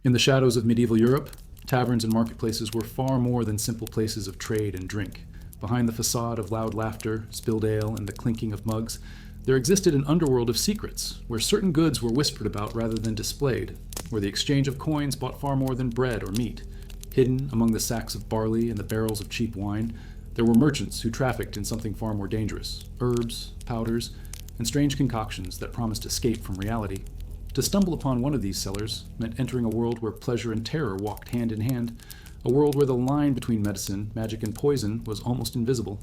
In the shadows of medieval Europe, taverns and marketplaces were far more than simple places of trade and drink. Behind the facade of loud laughter, spilled ale, and the clinking of mugs, there existed an underworld of secrets, where certain goods were whispered about rather than displayed, where the exchange of coins bought far more than bread or meat. Hidden among the sacks of barley and the barrels of cheap wine, there were merchants who trafficked in something far more dangerous: herbs, powders, and strange concoctions that promised escape from reality. To stumble upon one of these cellars meant entering a world where pleasure and terror walked hand in hand, a world where the line between medicine, magic, and poison was almost invisible.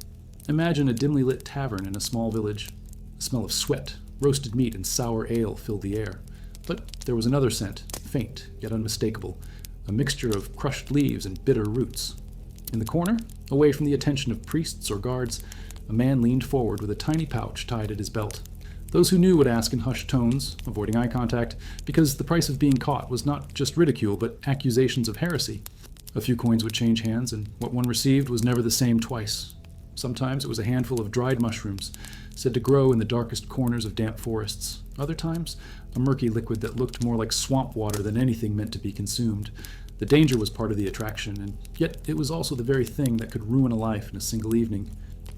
Imagine a dimly lit tavern in a small village. The smell of sweat, roasted meat, and sour ale filled the air. But there was another scent, faint yet unmistakable, a mixture of crushed leaves and bitter roots. In the corner, away from the attention of priests or guards, a man leaned forward with a tiny pouch tied at his belt. Those who knew would ask in hushed tones, avoiding eye contact, because the price of being caught was not just ridicule, but accusations of heresy. A few coins would change hands, and what one received was never the same twice. Sometimes it was a handful of dried mushrooms, said to grow in the darkest corners of damp forests. Other times, a murky liquid that looked more like swamp water than anything meant to be consumed. The danger was part of the attraction, and yet it was also the very thing that could ruin a life in a single evening.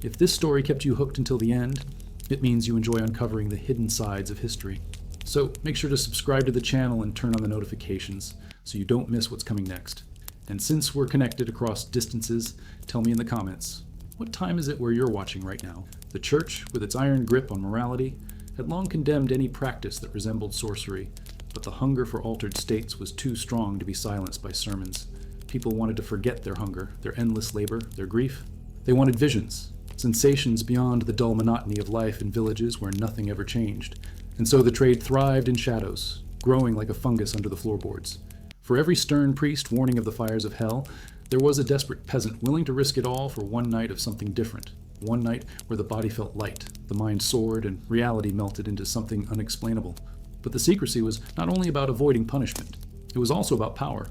If this story kept you hooked until the end, it means you enjoy uncovering the hidden sides of history. So make sure to subscribe to the channel and turn on the notifications so you don't miss what's coming next. And since we're connected across distances, tell me in the comments, what time is it where you're watching right now? The church, with its iron grip on morality, had long condemned any practice that resembled sorcery, but the hunger for altered states was too strong to be silenced by sermons. People wanted to forget their hunger, their endless labor, their grief. They wanted visions, sensations beyond the dull monotony of life in villages where nothing ever changed. And so the trade thrived in shadows, growing like a fungus under the floorboards. For every stern priest warning of the fires of hell, there was a desperate peasant willing to risk it all for one night of something different. One night where the body felt light, the mind soared, and reality melted into something unexplainable. But the secrecy was not only about avoiding punishment, it was also about power.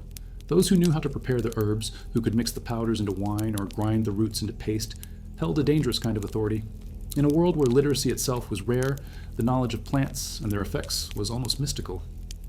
Those who knew how to prepare the herbs, who could mix the powders into wine or grind the roots into paste, held a dangerous kind of authority. In a world where literacy itself was rare, the knowledge of plants and their effects was almost mystical.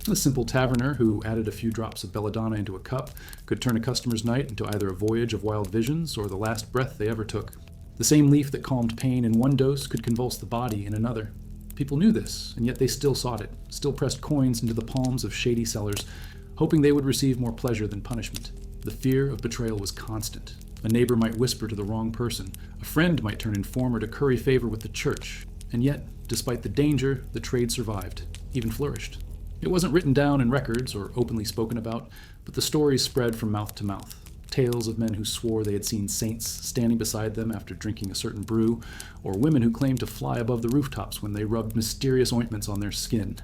The simple taverner who added a few drops of belladonna into a cup could turn a customer's night into either a voyage of wild visions or the last breath they ever took. The same leaf that calmed pain in one dose could convulse the body in another. People knew this, and yet they still sought it, still pressed coins into the palms of shady sellers, hoping they would receive more pleasure than punishment. The fear of betrayal was constant. A neighbor might whisper to the wrong person. A friend might turn informer to curry favor with the church. And yet, despite the danger, the trade survived, even flourished. It wasn't written down in records or openly spoken about, but the stories spread from mouth to mouth. Tales of men who swore they had seen saints standing beside them after drinking a certain brew, or women who claimed to fly above the rooftops when they rubbed mysterious ointments on their skin.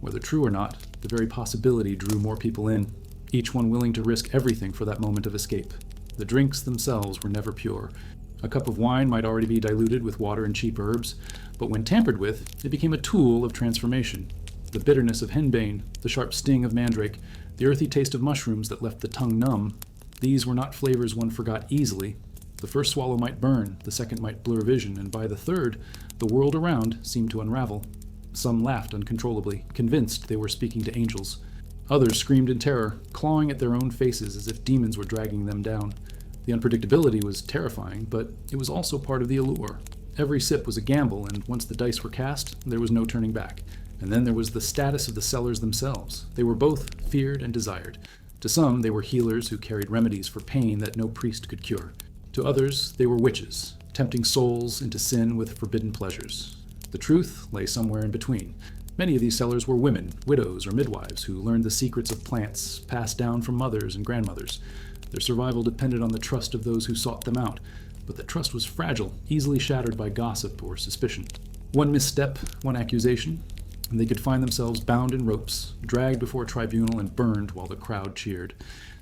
Whether true or not, the very possibility drew more people in, each one willing to risk everything for that moment of escape. The drinks themselves were never pure. A cup of wine might already be diluted with water and cheap herbs, but when tampered with, it became a tool of transformation. The bitterness of henbane, the sharp sting of mandrake, the earthy taste of mushrooms that left the tongue numb, these were not flavors one forgot easily. The first swallow might burn, the second might blur vision, and by the third, the world around seemed to unravel. Some laughed uncontrollably, convinced they were speaking to angels. Others screamed in terror, clawing at their own faces as if demons were dragging them down. The unpredictability was terrifying, but it was also part of the allure. Every sip was a gamble, and once the dice were cast, there was no turning back. And then there was the status of the sellers themselves. They were both feared and desired. To some, they were healers who carried remedies for pain that no priest could cure. To others, they were witches, tempting souls into sin with forbidden pleasures. The truth lay somewhere in between. Many of these sellers were women, widows, or midwives who learned the secrets of plants passed down from mothers and grandmothers. Their survival depended on the trust of those who sought them out, but that trust was fragile, easily shattered by gossip or suspicion. One misstep, one accusation, and they could find themselves bound in ropes, dragged before a tribunal, and burned while the crowd cheered.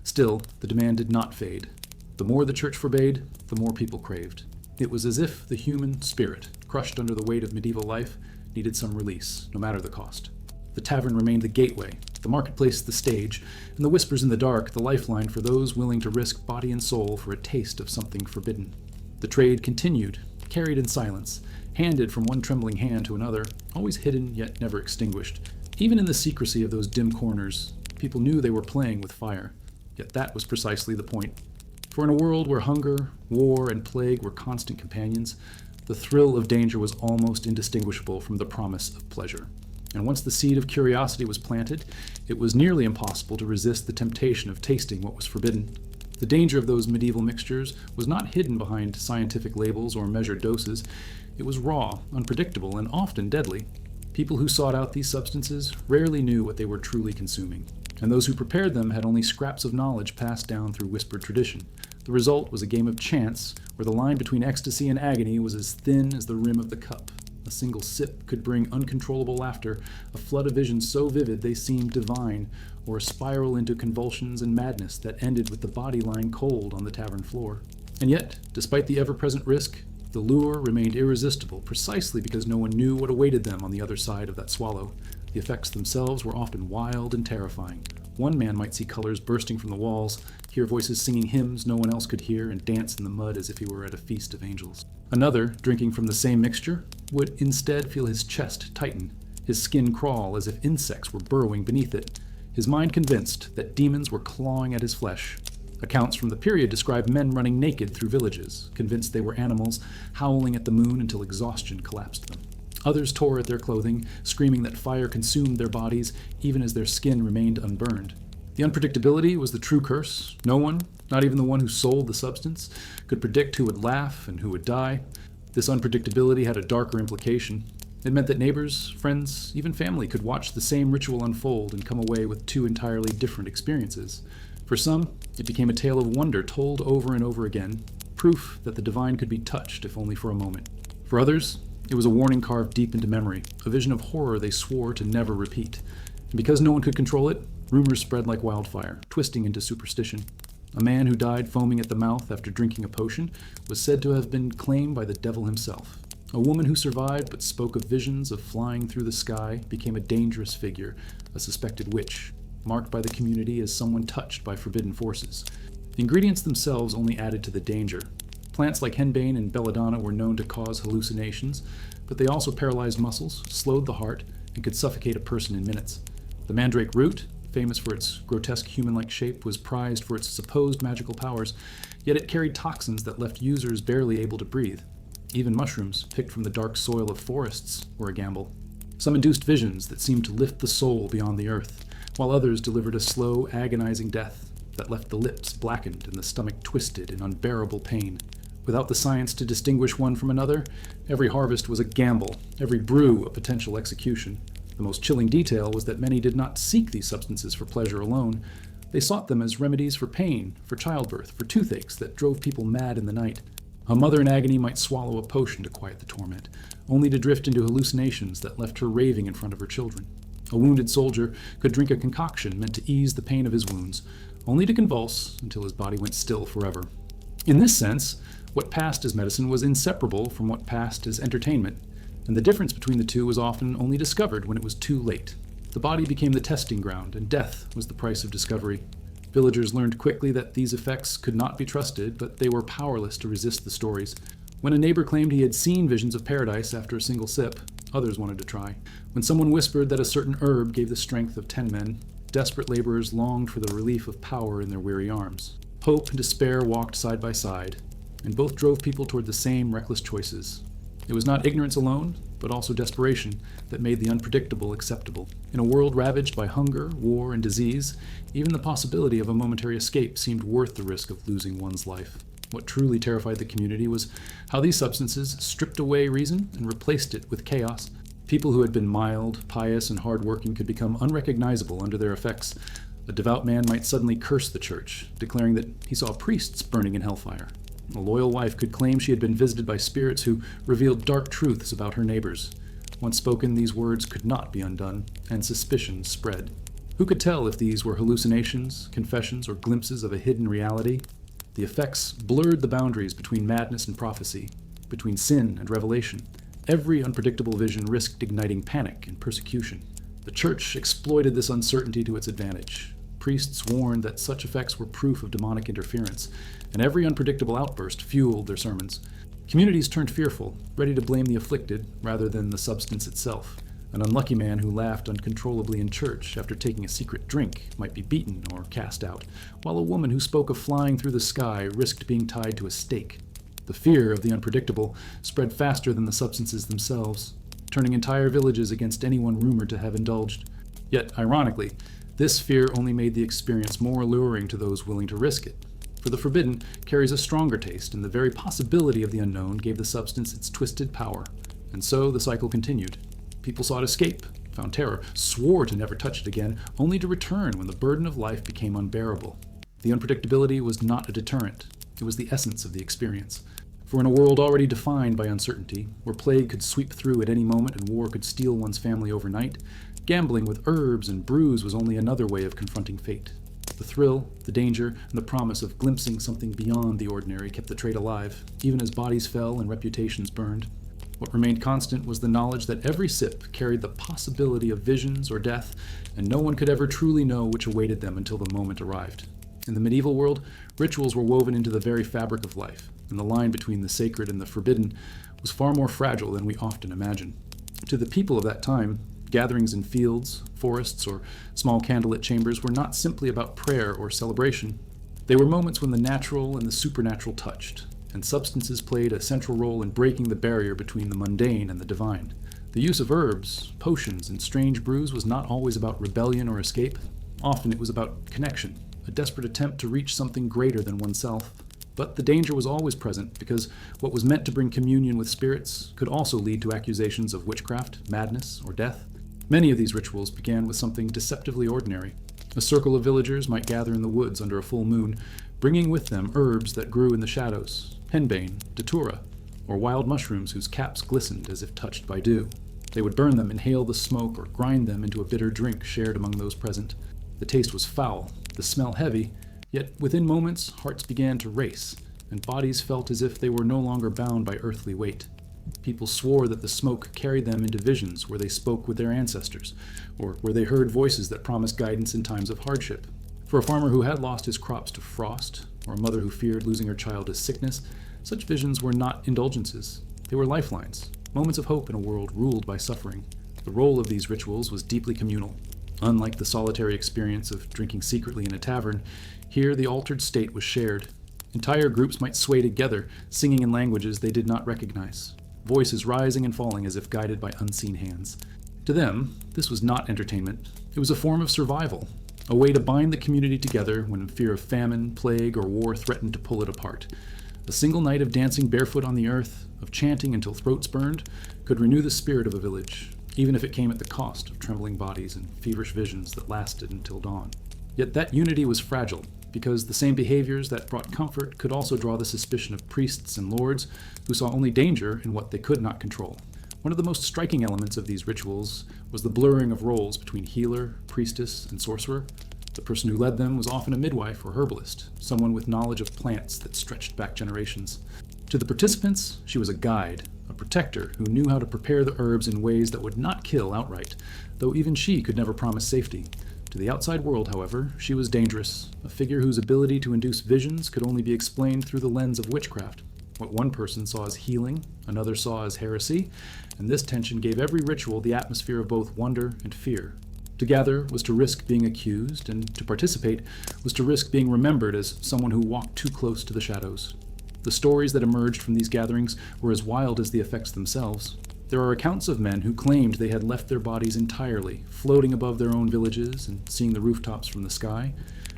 Still, the demand did not fade. The more the church forbade, the more people craved. It was as if the human spirit, crushed under the weight of medieval life, needed some release, no matter the cost. The tavern remained the gateway, the marketplace the stage, and the whispers in the dark the lifeline for those willing to risk body and soul for a taste of something forbidden. The trade continued, carried in silence, handed from one trembling hand to another, always hidden yet never extinguished. Even in the secrecy of those dim corners, People knew they were playing with fire, yet that was precisely the point. For in a world where hunger, war, and plague were constant companions, the thrill of danger was almost indistinguishable from the promise of pleasure. And once the seed of curiosity was planted, it was nearly impossible to resist the temptation of tasting what was forbidden. The danger of those medieval mixtures was not hidden behind scientific labels or measured doses. It was raw, unpredictable, and often deadly. People who sought out these substances rarely knew what they were truly consuming, and those who prepared them had only scraps of knowledge passed down through whispered tradition. The result was a game of chance, where the line between ecstasy and agony was as thin as the rim of the cup. A single sip could bring uncontrollable laughter, a flood of visions so vivid they seemed divine, or a spiral into convulsions and madness that ended with the body lying cold on the tavern floor. And yet, despite the ever-present risk, the lure remained irresistible precisely because no one knew what awaited them on the other side of that swallow. The effects themselves were often wild and terrifying. One man might see colors bursting from the walls, hear voices singing hymns no one else could hear, and dance in the mud as if he were at a feast of angels. Another, drinking from the same mixture, would instead feel his chest tighten, his skin crawl as if insects were burrowing beneath it, his mind convinced that demons were clawing at his flesh. Accounts from the period describe men running naked through villages, convinced they were animals, howling at the moon until exhaustion collapsed them. Others tore at their clothing, screaming that fire consumed their bodies even as their skin remained unburned. The unpredictability was the true curse. No one, not even the one who sold the substance, could predict who would laugh and who would die. This unpredictability had a darker implication. It meant that neighbors, friends, even family could watch the same ritual unfold and come away with two entirely different experiences. For some, it became a tale of wonder told over and over again, proof that the divine could be touched if only for a moment. For others, it was a warning carved deep into memory, a vision of horror they swore to never repeat. And because no one could control it, rumors spread like wildfire, twisting into superstition. A man who died foaming at the mouth after drinking a potion was said to have been claimed by the devil himself. A woman who survived but spoke of visions of flying through the sky became a dangerous figure, a suspected witch, marked by the community as someone touched by forbidden forces. The ingredients themselves only added to the danger. Plants like henbane and belladonna were known to cause hallucinations, but they also paralyzed muscles, slowed the heart, and could suffocate a person in minutes. The mandrake root, famous for its grotesque human-like shape, was prized for its supposed magical powers, yet it carried toxins that left users barely able to breathe. Even mushrooms, picked from the dark soil of forests, were a gamble. Some induced visions that seemed to lift the soul beyond the earth, while others delivered a slow, agonizing death that left the lips blackened and the stomach twisted in unbearable pain. Without the science to distinguish one from another, every harvest was a gamble, every brew a potential execution. The most chilling detail was that many did not seek these substances for pleasure alone. They sought them as remedies for pain, for childbirth, for toothaches that drove people mad in the night. A mother in agony might swallow a potion to quiet the torment, only to drift into hallucinations that left her raving in front of her children. A wounded soldier could drink a concoction meant to ease the pain of his wounds, only to convulse until his body went still forever. In this sense, what passed as medicine was inseparable from what passed as entertainment, and the difference between the two was often only discovered when it was too late. The body became the testing ground, and death was the price of discovery. Villagers learned quickly that these effects could not be trusted, but they were powerless to resist the stories. When a neighbor claimed he had seen visions of paradise after a single sip, others wanted to try. When someone whispered that a certain herb gave the strength of 10 men, desperate laborers longed for the relief of power in their weary arms. Hope and despair walked side by side, and both drove people toward the same reckless choices. It was not ignorance alone, but also desperation, that made the unpredictable acceptable. In a world ravaged by hunger, war, and disease, even the possibility of a momentary escape seemed worth the risk of losing one's life. What truly terrified the community was how these substances stripped away reason and replaced it with chaos. People who had been mild, pious, and hardworking could become unrecognizable under their effects. A devout man might suddenly curse the church, declaring that he saw priests burning in hellfire. A loyal wife could claim she had been visited by spirits who revealed dark truths about her neighbors. Once spoken, these words could not be undone, and suspicion spread. Who could tell if these were hallucinations, confessions, or glimpses of a hidden reality? The effects blurred the boundaries between madness and prophecy, between sin and revelation. Every unpredictable vision risked igniting panic and persecution. The church exploited this uncertainty to its advantage. Priests warned that such effects were proof of demonic interference, and every unpredictable outburst fueled their sermons. Communities turned fearful, ready to blame the afflicted rather than the substance itself. An unlucky man who laughed uncontrollably in church after taking a secret drink might be beaten or cast out, while a woman who spoke of flying through the sky risked being tied to a stake. The fear of the unpredictable spread faster than the substances themselves, turning entire villages against anyone rumored to have indulged. Yet, ironically, this fear only made the experience more alluring to those willing to risk it. For the forbidden carries a stronger taste, and the very possibility of the unknown gave the substance its twisted power. And so the cycle continued. People sought escape, found terror, swore to never touch it again, only to return when the burden of life became unbearable. The unpredictability was not a deterrent. It was the essence of the experience. For in a world already defined by uncertainty, where plague could sweep through at any moment and war could steal one's family overnight, gambling with herbs and brews was only another way of confronting fate. The thrill, the danger, and the promise of glimpsing something beyond the ordinary kept the trade alive, even as bodies fell and reputations burned. What remained constant was the knowledge that every sip carried the possibility of visions or death, and no one could ever truly know which awaited them until the moment arrived. In the medieval world, rituals were woven into the very fabric of life, and the line between the sacred and the forbidden was far more fragile than we often imagine. To the people of that time, gatherings in fields, forests, or small candlelit chambers were not simply about prayer or celebration. They were moments when the natural and the supernatural touched, and substances played a central role in breaking the barrier between the mundane and the divine. The use of herbs, potions, and strange brews was not always about rebellion or escape. Often it was about connection, a desperate attempt to reach something greater than oneself. But the danger was always present, because what was meant to bring communion with spirits could also lead to accusations of witchcraft, madness, or death. Many of these rituals began with something deceptively ordinary. A circle of villagers might gather in the woods under a full moon, bringing with them herbs that grew in the shadows, henbane, datura, or wild mushrooms whose caps glistened as if touched by dew. They would burn them, inhale the smoke, or grind them into a bitter drink shared among those present. The taste was foul, the smell heavy, yet within moments hearts began to race, and bodies felt as if they were no longer bound by earthly weight. People swore that the smoke carried them into visions where they spoke with their ancestors, or where they heard voices that promised guidance in times of hardship. For a farmer who had lost his crops to frost, or a mother who feared losing her child to sickness, such visions were not indulgences. They were lifelines, moments of hope in a world ruled by suffering. The role of these rituals was deeply communal. Unlike the solitary experience of drinking secretly in a tavern, here the altered state was shared. Entire groups might sway together, singing in languages they did not recognize, voices rising and falling as if guided by unseen hands. To them, this was not entertainment. It was a form of survival, a way to bind the community together when fear of famine, plague, or war threatened to pull it apart. A single night of dancing barefoot on the earth, of chanting until throats burned, could renew the spirit of a village, even if it came at the cost of trembling bodies and feverish visions that lasted until dawn. Yet that unity was fragile, because the same behaviors that brought comfort could also draw the suspicion of priests and lords who saw only danger in what they could not control. One of the most striking elements of these rituals was the blurring of roles between healer, priestess, and sorcerer. The person who led them was often a midwife or herbalist, someone with knowledge of plants that stretched back generations. To the participants, she was a guide, a protector who knew how to prepare the herbs in ways that would not kill outright, though even she could never promise safety. To the outside world, however, she was dangerous, a figure whose ability to induce visions could only be explained through the lens of witchcraft. What one person saw as healing, another saw as heresy, and this tension gave every ritual the atmosphere of both wonder and fear. To gather was to risk being accused, and to participate was to risk being remembered as someone who walked too close to the shadows. The stories that emerged from these gatherings were as wild as the effects themselves. There are accounts of men who claimed they had left their bodies entirely, floating above their own villages and seeing the rooftops from the sky.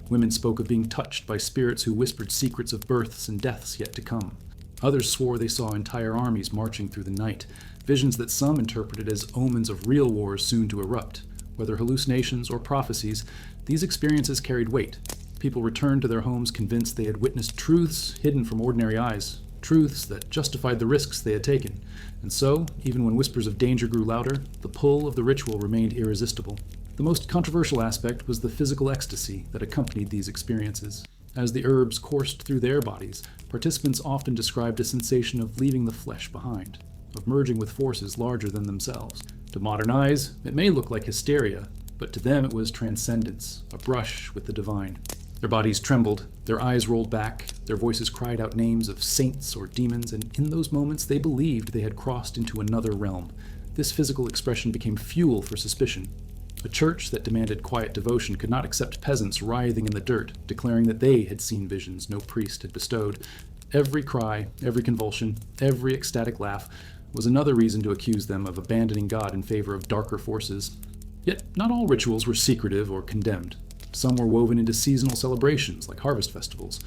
Women spoke of being touched by spirits who whispered secrets of births and deaths yet to come. Others swore they saw entire armies marching through the night, visions that some interpreted as omens of real wars soon to erupt. Whether hallucinations or prophecies, these experiences carried weight. People returned to their homes convinced they had witnessed truths hidden from ordinary eyes, truths that justified the risks they had taken. And so, even when whispers of danger grew louder, the pull of the ritual remained irresistible. The most controversial aspect was the physical ecstasy that accompanied these experiences. As the herbs coursed through their bodies, participants often described a sensation of leaving the flesh behind, of merging with forces larger than themselves. To modern eyes, it may look like hysteria, but to them it was transcendence, a brush with the divine. Their bodies trembled, their eyes rolled back, their voices cried out names of saints or demons, and in those moments they believed they had crossed into another realm. This physical expression became fuel for suspicion. A church that demanded quiet devotion could not accept peasants writhing in the dirt, declaring that they had seen visions no priest had bestowed. Every cry, every convulsion, every ecstatic laugh was another reason to accuse them of abandoning God in favor of darker forces. Yet not all rituals were secretive or condemned. Some were woven into seasonal celebrations, like harvest festivals,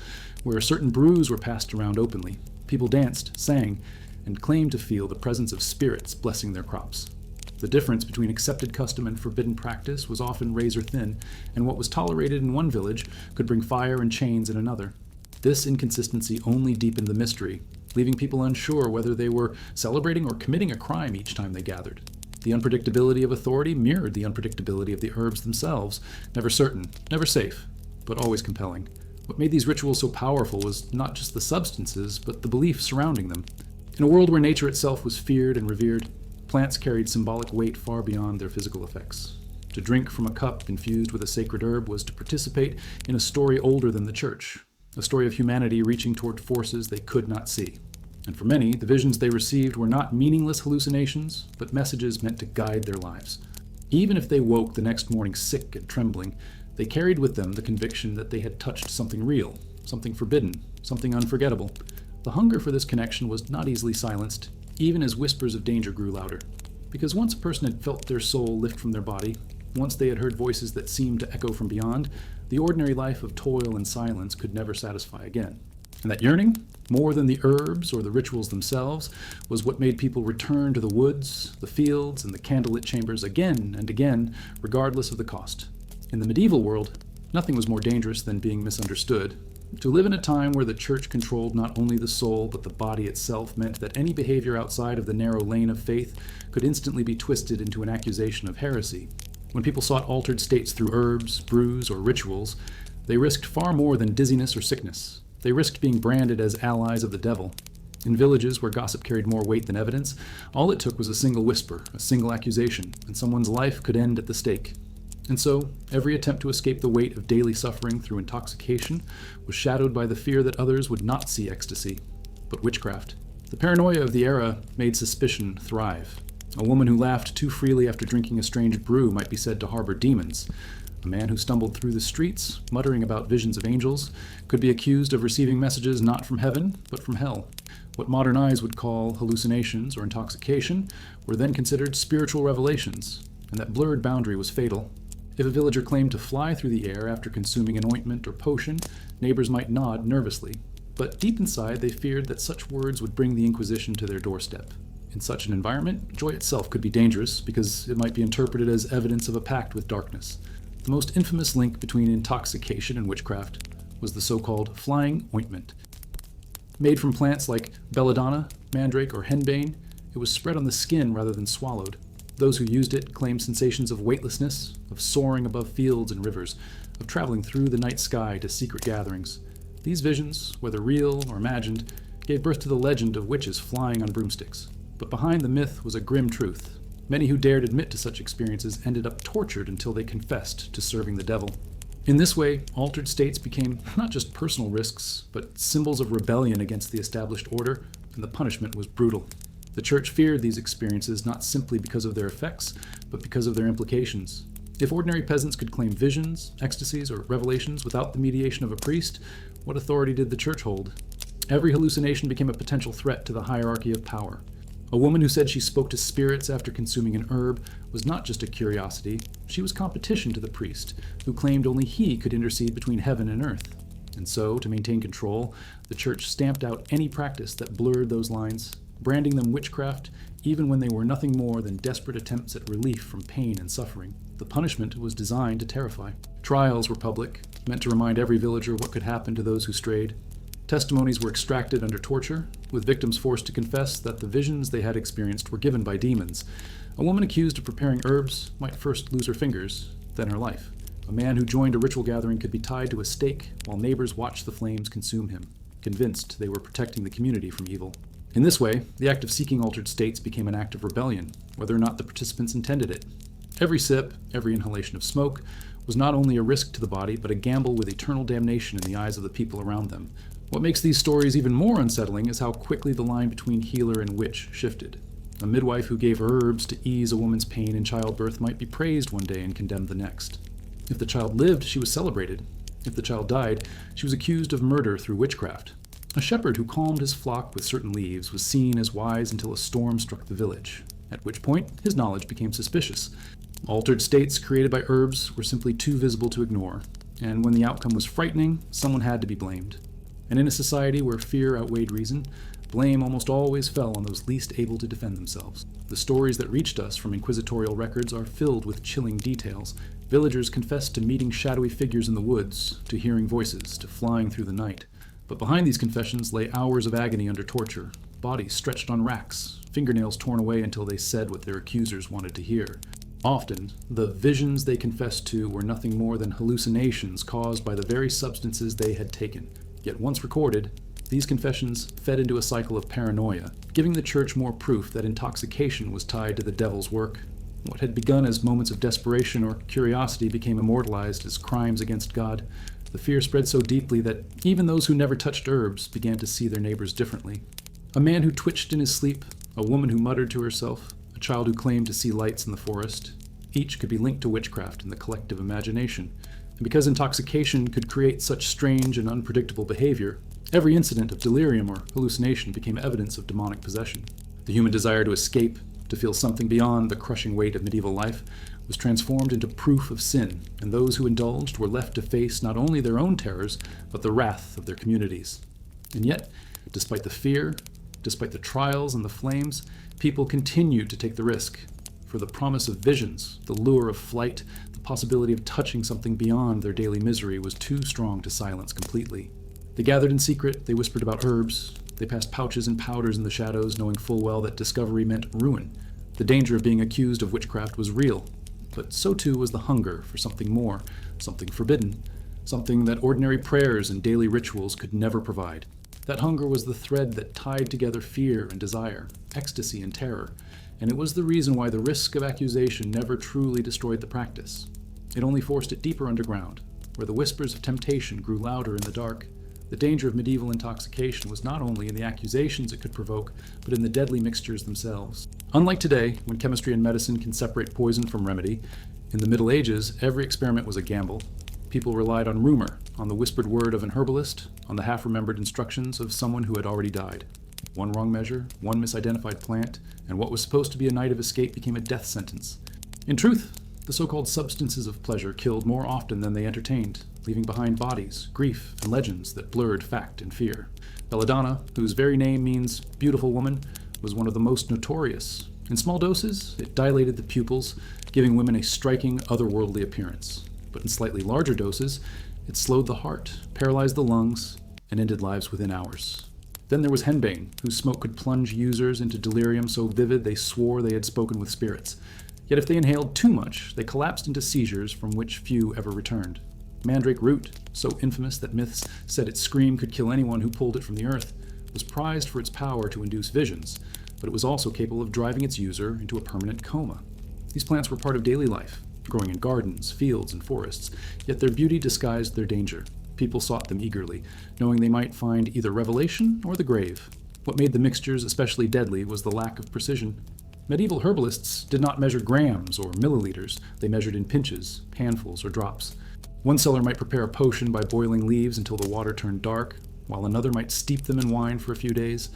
where certain brews were passed around openly. People danced, sang, and claimed to feel the presence of spirits blessing their crops. The difference between accepted custom and forbidden practice was often razor thin, and what was tolerated in one village could bring fire and chains in another. This inconsistency only deepened the mystery, leaving people unsure whether they were celebrating or committing a crime each time they gathered. The unpredictability of authority mirrored the unpredictability of the herbs themselves, never certain, never safe, but always compelling. What made these rituals so powerful was not just the substances, but the belief surrounding them. In a world where nature itself was feared and revered, plants carried symbolic weight far beyond their physical effects. To drink from a cup infused with a sacred herb was to participate in a story older than the church, a story of humanity reaching toward forces they could not see. And for many, the visions they received were not meaningless hallucinations, but messages meant to guide their lives. Even if they woke the next morning sick and trembling, they carried with them the conviction that they had touched something real, something forbidden, something unforgettable. The hunger for this connection was not easily silenced, even as whispers of danger grew louder. Because once a person had felt their soul lift from their body, once they had heard voices that seemed to echo from beyond, the ordinary life of toil and silence could never satisfy again. And that yearning, more than the herbs or the rituals themselves, was what made people return to the woods, the fields, and the candlelit chambers again and again, regardless of the cost. In the medieval world, nothing was more dangerous than being misunderstood. To live in a time where the church controlled not only the soul but the body itself meant that any behavior outside of the narrow lane of faith could instantly be twisted into an accusation of heresy. When people sought altered states through herbs, brews, or rituals, they risked far more than dizziness or sickness. They risked being branded as allies of the devil. In villages where gossip carried more weight than evidence, all it took was a single whisper, a single accusation, and someone's life could end at the stake. And so, every attempt to escape the weight of daily suffering through intoxication was shadowed by the fear that others would not see ecstasy, but witchcraft. The paranoia of the era made suspicion thrive. A woman who laughed too freely after drinking a strange brew might be said to harbor demons. A man who stumbled through the streets, muttering about visions of angels, could be accused of receiving messages not from heaven, but from hell. What modern eyes would call hallucinations or intoxication were then considered spiritual revelations, and that blurred boundary was fatal. If a villager claimed to fly through the air after consuming an ointment or potion, neighbors might nod nervously, but deep inside they feared that such words would bring the Inquisition to their doorstep. In such an environment, joy itself could be dangerous because it might be interpreted as evidence of a pact with darkness. The most infamous link between intoxication and witchcraft was the so-called flying ointment. Made from plants like belladonna, mandrake, or henbane, it was spread on the skin rather than swallowed. Those who used it claimed sensations of weightlessness, of soaring above fields and rivers, of traveling through the night sky to secret gatherings. These visions, whether real or imagined, gave birth to the legend of witches flying on broomsticks. But behind the myth was a grim truth. Many who dared admit to such experiences ended up tortured until they confessed to serving the devil. In this way, altered states became not just personal risks, but symbols of rebellion against the established order, and the punishment was brutal. The church feared these experiences not simply because of their effects, but because of their implications. If ordinary peasants could claim visions, ecstasies, or revelations without the mediation of a priest, what authority did the church hold? Every hallucination became a potential threat to the hierarchy of power. A woman who said she spoke to spirits after consuming an herb was not just a curiosity, she was competition to the priest, who claimed only he could intercede between heaven and earth. And so, to maintain control, the church stamped out any practice that blurred those lines, branding them witchcraft, even when they were nothing more than desperate attempts at relief from pain and suffering. The punishment was designed to terrify. Trials were public, meant to remind every villager what could happen to those who strayed. Testimonies were extracted under torture, with victims forced to confess that the visions they had experienced were given by demons. A woman accused of preparing herbs might first lose her fingers, then her life. A man who joined a ritual gathering could be tied to a stake while neighbors watched the flames consume him, convinced they were protecting the community from evil. In this way, the act of seeking altered states became an act of rebellion, whether or not the participants intended it. Every sip, every inhalation of smoke, was not only a risk to the body, but a gamble with eternal damnation in the eyes of the people around them. What makes these stories even more unsettling is how quickly the line between healer and witch shifted. A midwife who gave herbs to ease a woman's pain in childbirth might be praised one day and condemned the next. If the child lived, she was celebrated. If the child died, she was accused of murder through witchcraft. A shepherd who calmed his flock with certain leaves was seen as wise until a storm struck the village, at which point his knowledge became suspicious. Altered states created by herbs were simply too visible to ignore, and when the outcome was frightening, someone had to be blamed. And in a society where fear outweighed reason, blame almost always fell on those least able to defend themselves. The stories that reached us from inquisitorial records are filled with chilling details. Villagers confessed to meeting shadowy figures in the woods, to hearing voices, to flying through the night. But behind these confessions lay hours of agony under torture, bodies stretched on racks, fingernails torn away until they said what their accusers wanted to hear. Often, the visions they confessed to were nothing more than hallucinations caused by the very substances they had taken. Yet once recorded, these confessions fed into a cycle of paranoia, giving the church more proof that intoxication was tied to the devil's work. What had begun as moments of desperation or curiosity became immortalized as crimes against God. The fear spread so deeply that even those who never touched herbs began to see their neighbors differently. A man who twitched in his sleep, a woman who muttered to herself, a child who claimed to see lights in the forest. Each could be linked to witchcraft in the collective imagination. And because intoxication could create such strange and unpredictable behavior, every incident of delirium or hallucination became evidence of demonic possession. The human desire to escape, to feel something beyond the crushing weight of medieval life, was transformed into proof of sin, and those who indulged were left to face not only their own terrors, but the wrath of their communities. And yet, despite the fear, despite the trials and the flames, people continued to take the risk. For the promise of visions, the lure of flight, the possibility of touching something beyond their daily misery was too strong to silence completely. They gathered in secret, they whispered about herbs, they passed pouches and powders in the shadows, knowing full well that discovery meant ruin. The danger of being accused of witchcraft was real, but so too was the hunger for something more, something forbidden, something that ordinary prayers and daily rituals could never provide. That hunger was the thread that tied together fear and desire, ecstasy and terror, and it was the reason why the risk of accusation never truly destroyed the practice. It only forced it deeper underground, where the whispers of temptation grew louder in the dark. The danger of medieval intoxication was not only in the accusations it could provoke, but in the deadly mixtures themselves. Unlike today, when chemistry and medicine can separate poison from remedy, in the Middle Ages, every experiment was a gamble. People relied on rumor, on the whispered word of an herbalist, on the half-remembered instructions of someone who had already died. One wrong measure, one misidentified plant, and what was supposed to be a night of escape became a death sentence. In truth, the so-called substances of pleasure killed more often than they entertained, leaving behind bodies, grief, and legends that blurred fact and fear. Belladonna, whose very name means beautiful woman, was one of the most notorious. In small doses, it dilated the pupils, giving women a striking, otherworldly appearance. But in slightly larger doses, it slowed the heart, paralyzed the lungs, and ended lives within hours. Then there was henbane, whose smoke could plunge users into delirium so vivid they swore they had spoken with spirits. Yet if they inhaled too much, they collapsed into seizures from which few ever returned. Mandrake root, so infamous that myths said its scream could kill anyone who pulled it from the earth, was prized for its power to induce visions, but it was also capable of driving its user into a permanent coma. These plants were part of daily life, growing in gardens, fields, and forests, yet their beauty disguised their danger. People sought them eagerly, knowing they might find either revelation or the grave. What made the mixtures especially deadly was the lack of precision. Medieval herbalists did not measure grams or milliliters, they measured in pinches, handfuls, or drops. One seller might prepare a potion by boiling leaves until the water turned dark, while another might steep them in wine for a few days.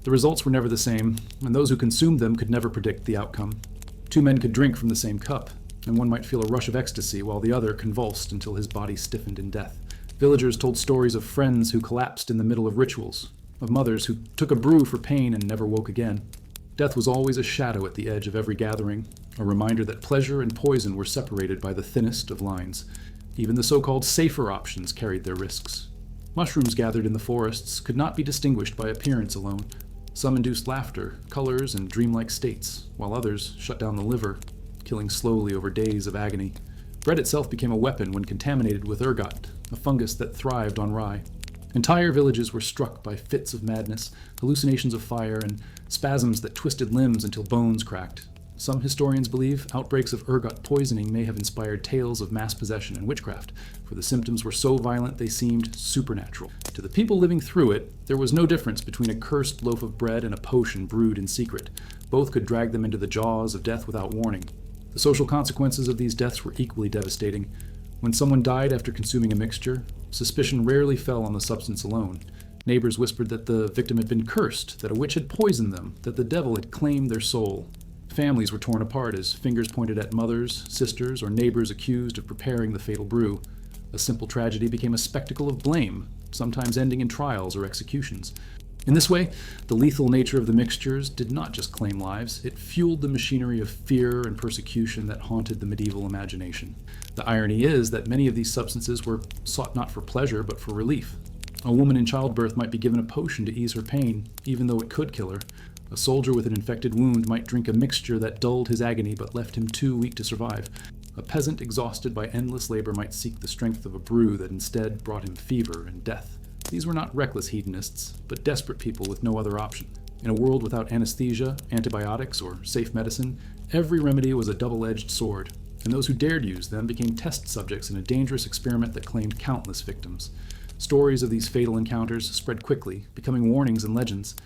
The results were never the same, and those who consumed them could never predict the outcome. Two men could drink from the same cup, and one might feel a rush of ecstasy while the other convulsed until his body stiffened in death. Villagers told stories of friends who collapsed in the middle of rituals, of mothers who took a brew for pain and never woke again. Death was always a shadow at the edge of every gathering, a reminder that pleasure and poison were separated by the thinnest of lines. Even the so-called safer options carried their risks. Mushrooms gathered in the forests could not be distinguished by appearance alone. Some induced laughter, colors, and dreamlike states, while others shut down the liver, killing slowly over days of agony. Bread itself became a weapon when contaminated with ergot, a fungus that thrived on rye. Entire villages were struck by fits of madness, hallucinations of fire, and spasms that twisted limbs until bones cracked. Some historians believe outbreaks of ergot poisoning may have inspired tales of mass possession and witchcraft, for the symptoms were so violent they seemed supernatural. To the people living through it, there was no difference between a cursed loaf of bread and a potion brewed in secret. Both could drag them into the jaws of death without warning. The social consequences of these deaths were equally devastating. When someone died after consuming a mixture, suspicion rarely fell on the substance alone. Neighbors whispered that the victim had been cursed, that a witch had poisoned them, that the devil had claimed their soul. Families were torn apart as fingers pointed at mothers, sisters, or neighbors accused of preparing the fatal brew. A simple tragedy became a spectacle of blame, sometimes ending in trials or executions. In this way, the lethal nature of the mixtures did not just claim lives, it fueled the machinery of fear and persecution that haunted the medieval imagination. The irony is that many of these substances were sought not for pleasure, but for relief. A woman in childbirth might be given a potion to ease her pain, even though it could kill her. A soldier with an infected wound might drink a mixture that dulled his agony but left him too weak to survive. A peasant exhausted by endless labor might seek the strength of a brew that instead brought him fever and death. These were not reckless hedonists, but desperate people with no other option. In a world without anesthesia, antibiotics, or safe medicine, every remedy was a double-edged sword, and those who dared use them became test subjects in a dangerous experiment that claimed countless victims. Stories of these fatal encounters spread quickly, becoming warnings and legends.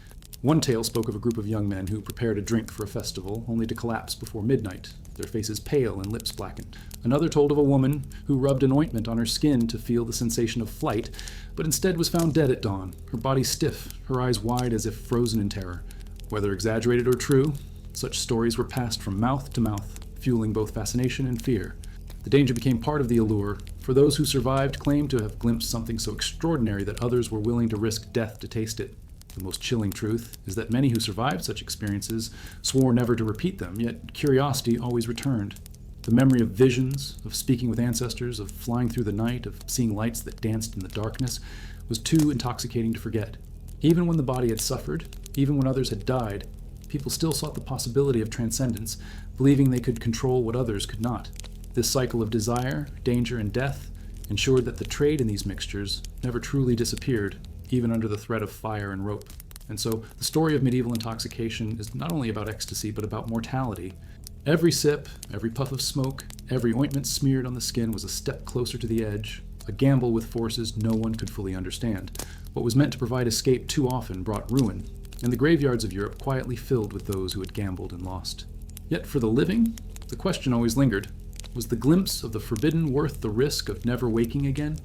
One tale spoke of a group of young men who prepared a drink for a festival, only to collapse before midnight, their faces pale and lips blackened. Another told of a woman who rubbed an ointment on her skin to feel the sensation of flight, but instead was found dead at dawn, her body stiff, her eyes wide as if frozen in terror. Whether exaggerated or true, such stories were passed from mouth to mouth, fueling both fascination and fear. The danger became part of the allure, for those who survived claimed to have glimpsed something so extraordinary that others were willing to risk death to taste it. The most chilling truth is that many who survived such experiences swore never to repeat them, yet curiosity always returned. The memory of visions, of speaking with ancestors, of flying through the night, of seeing lights that danced in the darkness, was too intoxicating to forget. Even when the body had suffered, even when others had died, people still sought the possibility of transcendence, believing they could control what others could not. This cycle of desire, danger, and death ensured that the trade in these mixtures never truly disappeared, even under the threat of fire and rope. And so the story of medieval intoxication is not only about ecstasy, but about mortality. Every sip, every puff of smoke, every ointment smeared on the skin was a step closer to the edge, a gamble with forces no one could fully understand. What was meant to provide escape too often brought ruin, and the graveyards of Europe quietly filled with those who had gambled and lost. Yet for the living, the question always lingered. Was the glimpse of the forbidden worth the risk of never waking again?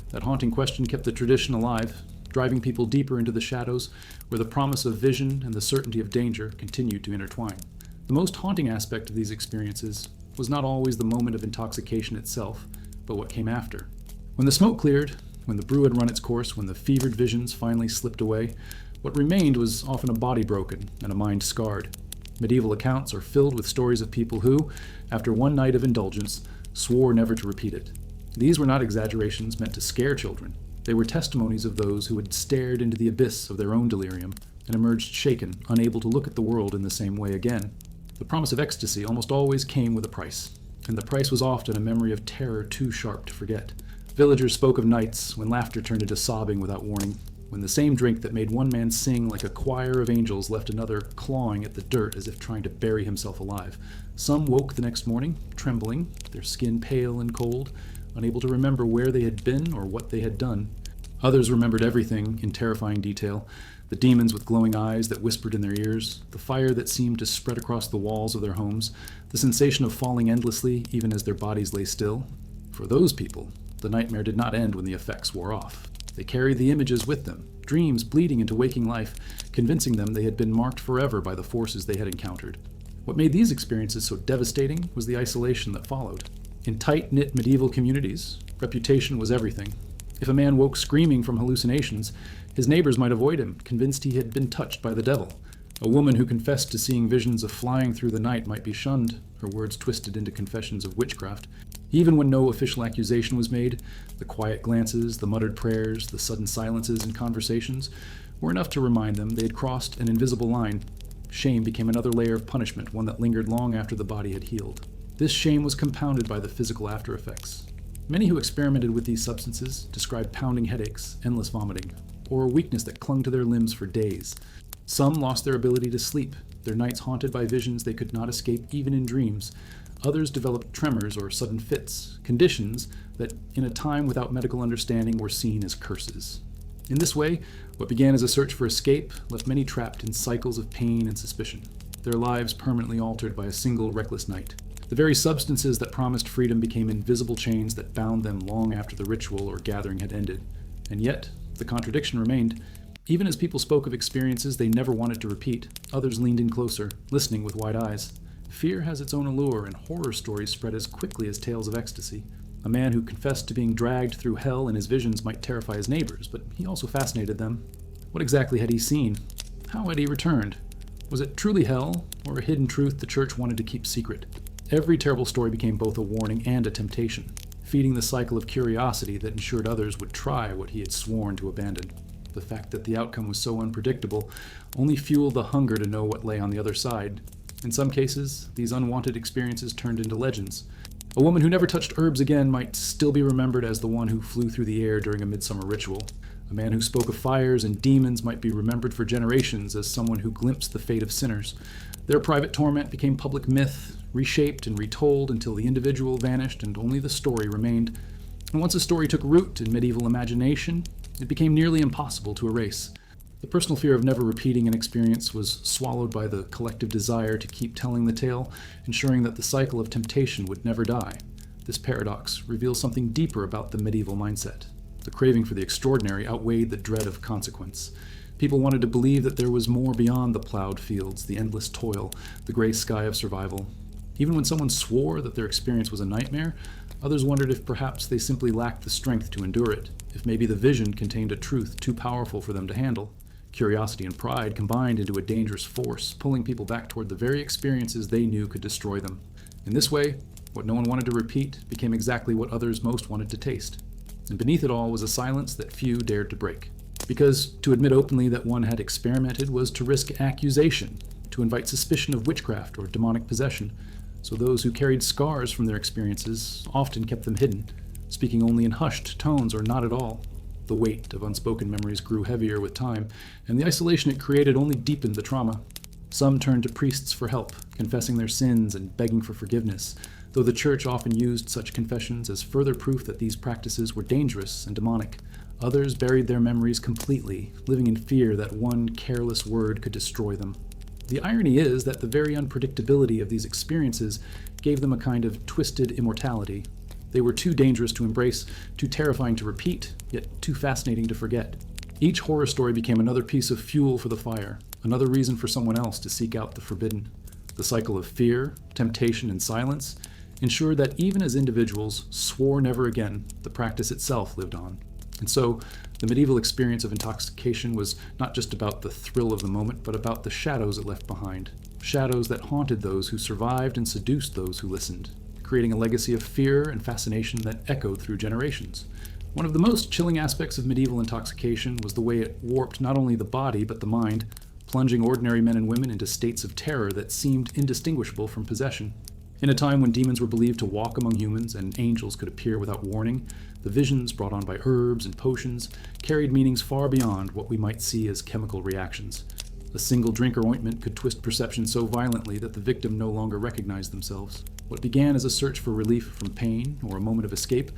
That haunting question kept the tradition alive, driving people deeper into the shadows, where the promise of vision and the certainty of danger continued to intertwine. The most haunting aspect of these experiences was not always the moment of intoxication itself, but what came after. When the smoke cleared, when the brew had run its course, when the fevered visions finally slipped away, what remained was often a body broken and a mind scarred. Medieval accounts are filled with stories of people who, after one night of indulgence, swore never to repeat it. These were not exaggerations meant to scare children. They were testimonies of those who had stared into the abyss of their own delirium and emerged shaken, unable to look at the world in the same way again. The promise of ecstasy almost always came with a price, and the price was often a memory of terror too sharp to forget. Villagers spoke of nights when laughter turned into sobbing without warning, when the same drink that made one man sing like a choir of angels left another clawing at the dirt as if trying to bury himself alive. Some woke the next morning, trembling, their skin pale and cold, unable to remember where they had been or what they had done. Others remembered everything in terrifying detail, the demons with glowing eyes that whispered in their ears, the fire that seemed to spread across the walls of their homes, the sensation of falling endlessly even as their bodies lay still. For those people, the nightmare did not end when the effects wore off. They carried the images with them, dreams bleeding into waking life, convincing them they had been marked forever by the forces they had encountered. What made these experiences so devastating was the isolation that followed. In tight-knit medieval communities, reputation was everything. If a man woke screaming from hallucinations, his neighbors might avoid him, convinced he had been touched by the devil. A woman who confessed to seeing visions of flying through the night might be shunned, her words twisted into confessions of witchcraft. Even when no official accusation was made, the quiet glances, the muttered prayers, the sudden silences in conversations were enough to remind them they had crossed an invisible line. Shame became another layer of punishment, one that lingered long after the body had healed. This shame was compounded by the physical after effects. Many who experimented with these substances described pounding headaches, endless vomiting, or a weakness that clung to their limbs for days. Some lost their ability to sleep, their nights haunted by visions they could not escape even in dreams. Others developed tremors or sudden fits, conditions that, in a time without medical understanding, were seen as curses. In this way, what began as a search for escape left many trapped in cycles of pain and suspicion. their lives permanently altered by a single reckless night. The very substances that promised freedom became invisible chains that bound them long after the ritual or gathering had ended. And yet, the contradiction remained. Even as people spoke of experiences they never wanted to repeat, others leaned in closer, listening with wide eyes. Fear has its own allure, and horror stories spread as quickly as tales of ecstasy. A man who confessed to being dragged through hell in his visions might terrify his neighbors, but he also fascinated them. What exactly had he seen? How had he returned? Was it truly hell, or a hidden truth the church wanted to keep secret? Every terrible story became both a warning and a temptation, feeding the cycle of curiosity that ensured others would try what he had sworn to abandon. The fact that the outcome was so unpredictable only fueled the hunger to know what lay on the other side. In some cases, these unwanted experiences turned into legends. A woman who never touched herbs again might still be remembered as the one who flew through the air during a midsummer ritual. A man who spoke of fires and demons might be remembered for generations as someone who glimpsed the fate of sinners. Their private torment became public myth, reshaped and retold until the individual vanished and only the story remained. And once a story took root in medieval imagination, it became nearly impossible to erase. The personal fear of never repeating an experience was swallowed by the collective desire to keep telling the tale, ensuring that the cycle of temptation would never die. This paradox reveals something deeper about the medieval mindset. The craving for the extraordinary outweighed the dread of consequence. People wanted to believe that there was more beyond the plowed fields, the endless toil, the gray sky of survival. Even when someone swore that their experience was a nightmare, others wondered if perhaps they simply lacked the strength to endure it, if maybe the vision contained a truth too powerful for them to handle. Curiosity and pride combined into a dangerous force, pulling people back toward the very experiences they knew could destroy them. In this way, what no one wanted to repeat became exactly what others most wanted to taste. And beneath it all was a silence that few dared to break. Because to admit openly that one had experimented was to risk accusation, to invite suspicion of witchcraft or demonic possession. So those who carried scars from their experiences often kept them hidden, speaking only in hushed tones or not at all. The weight of unspoken memories grew heavier with time, and the isolation it created only deepened the trauma. Some turned to priests for help, confessing their sins and begging for forgiveness, though the church often used such confessions as further proof that these practices were dangerous and demonic. Others buried their memories completely, living in fear that one careless word could destroy them. The irony is that the very unpredictability of these experiences gave them a kind of twisted immortality. They were too dangerous to embrace, too terrifying to repeat, yet too fascinating to forget. Each horror story became another piece of fuel for the fire, another reason for someone else to seek out the forbidden. The cycle of fear, temptation, and silence ensured that even as individuals swore never again, the practice itself lived on. And so, the medieval experience of intoxication was not just about the thrill of the moment, but about the shadows it left behind. Shadows that haunted those who survived and seduced those who listened, creating a legacy of fear and fascination that echoed through generations. One of the most chilling aspects of medieval intoxication was the way it warped not only the body but the mind, plunging ordinary men and women into states of terror that seemed indistinguishable from possession. In a time when demons were believed to walk among humans and angels could appear without warning, the visions brought on by herbs and potions carried meanings far beyond what we might see as chemical reactions. A single drink or ointment could twist perception so violently that the victim no longer recognized themselves. What began as a search for relief from pain or a moment of escape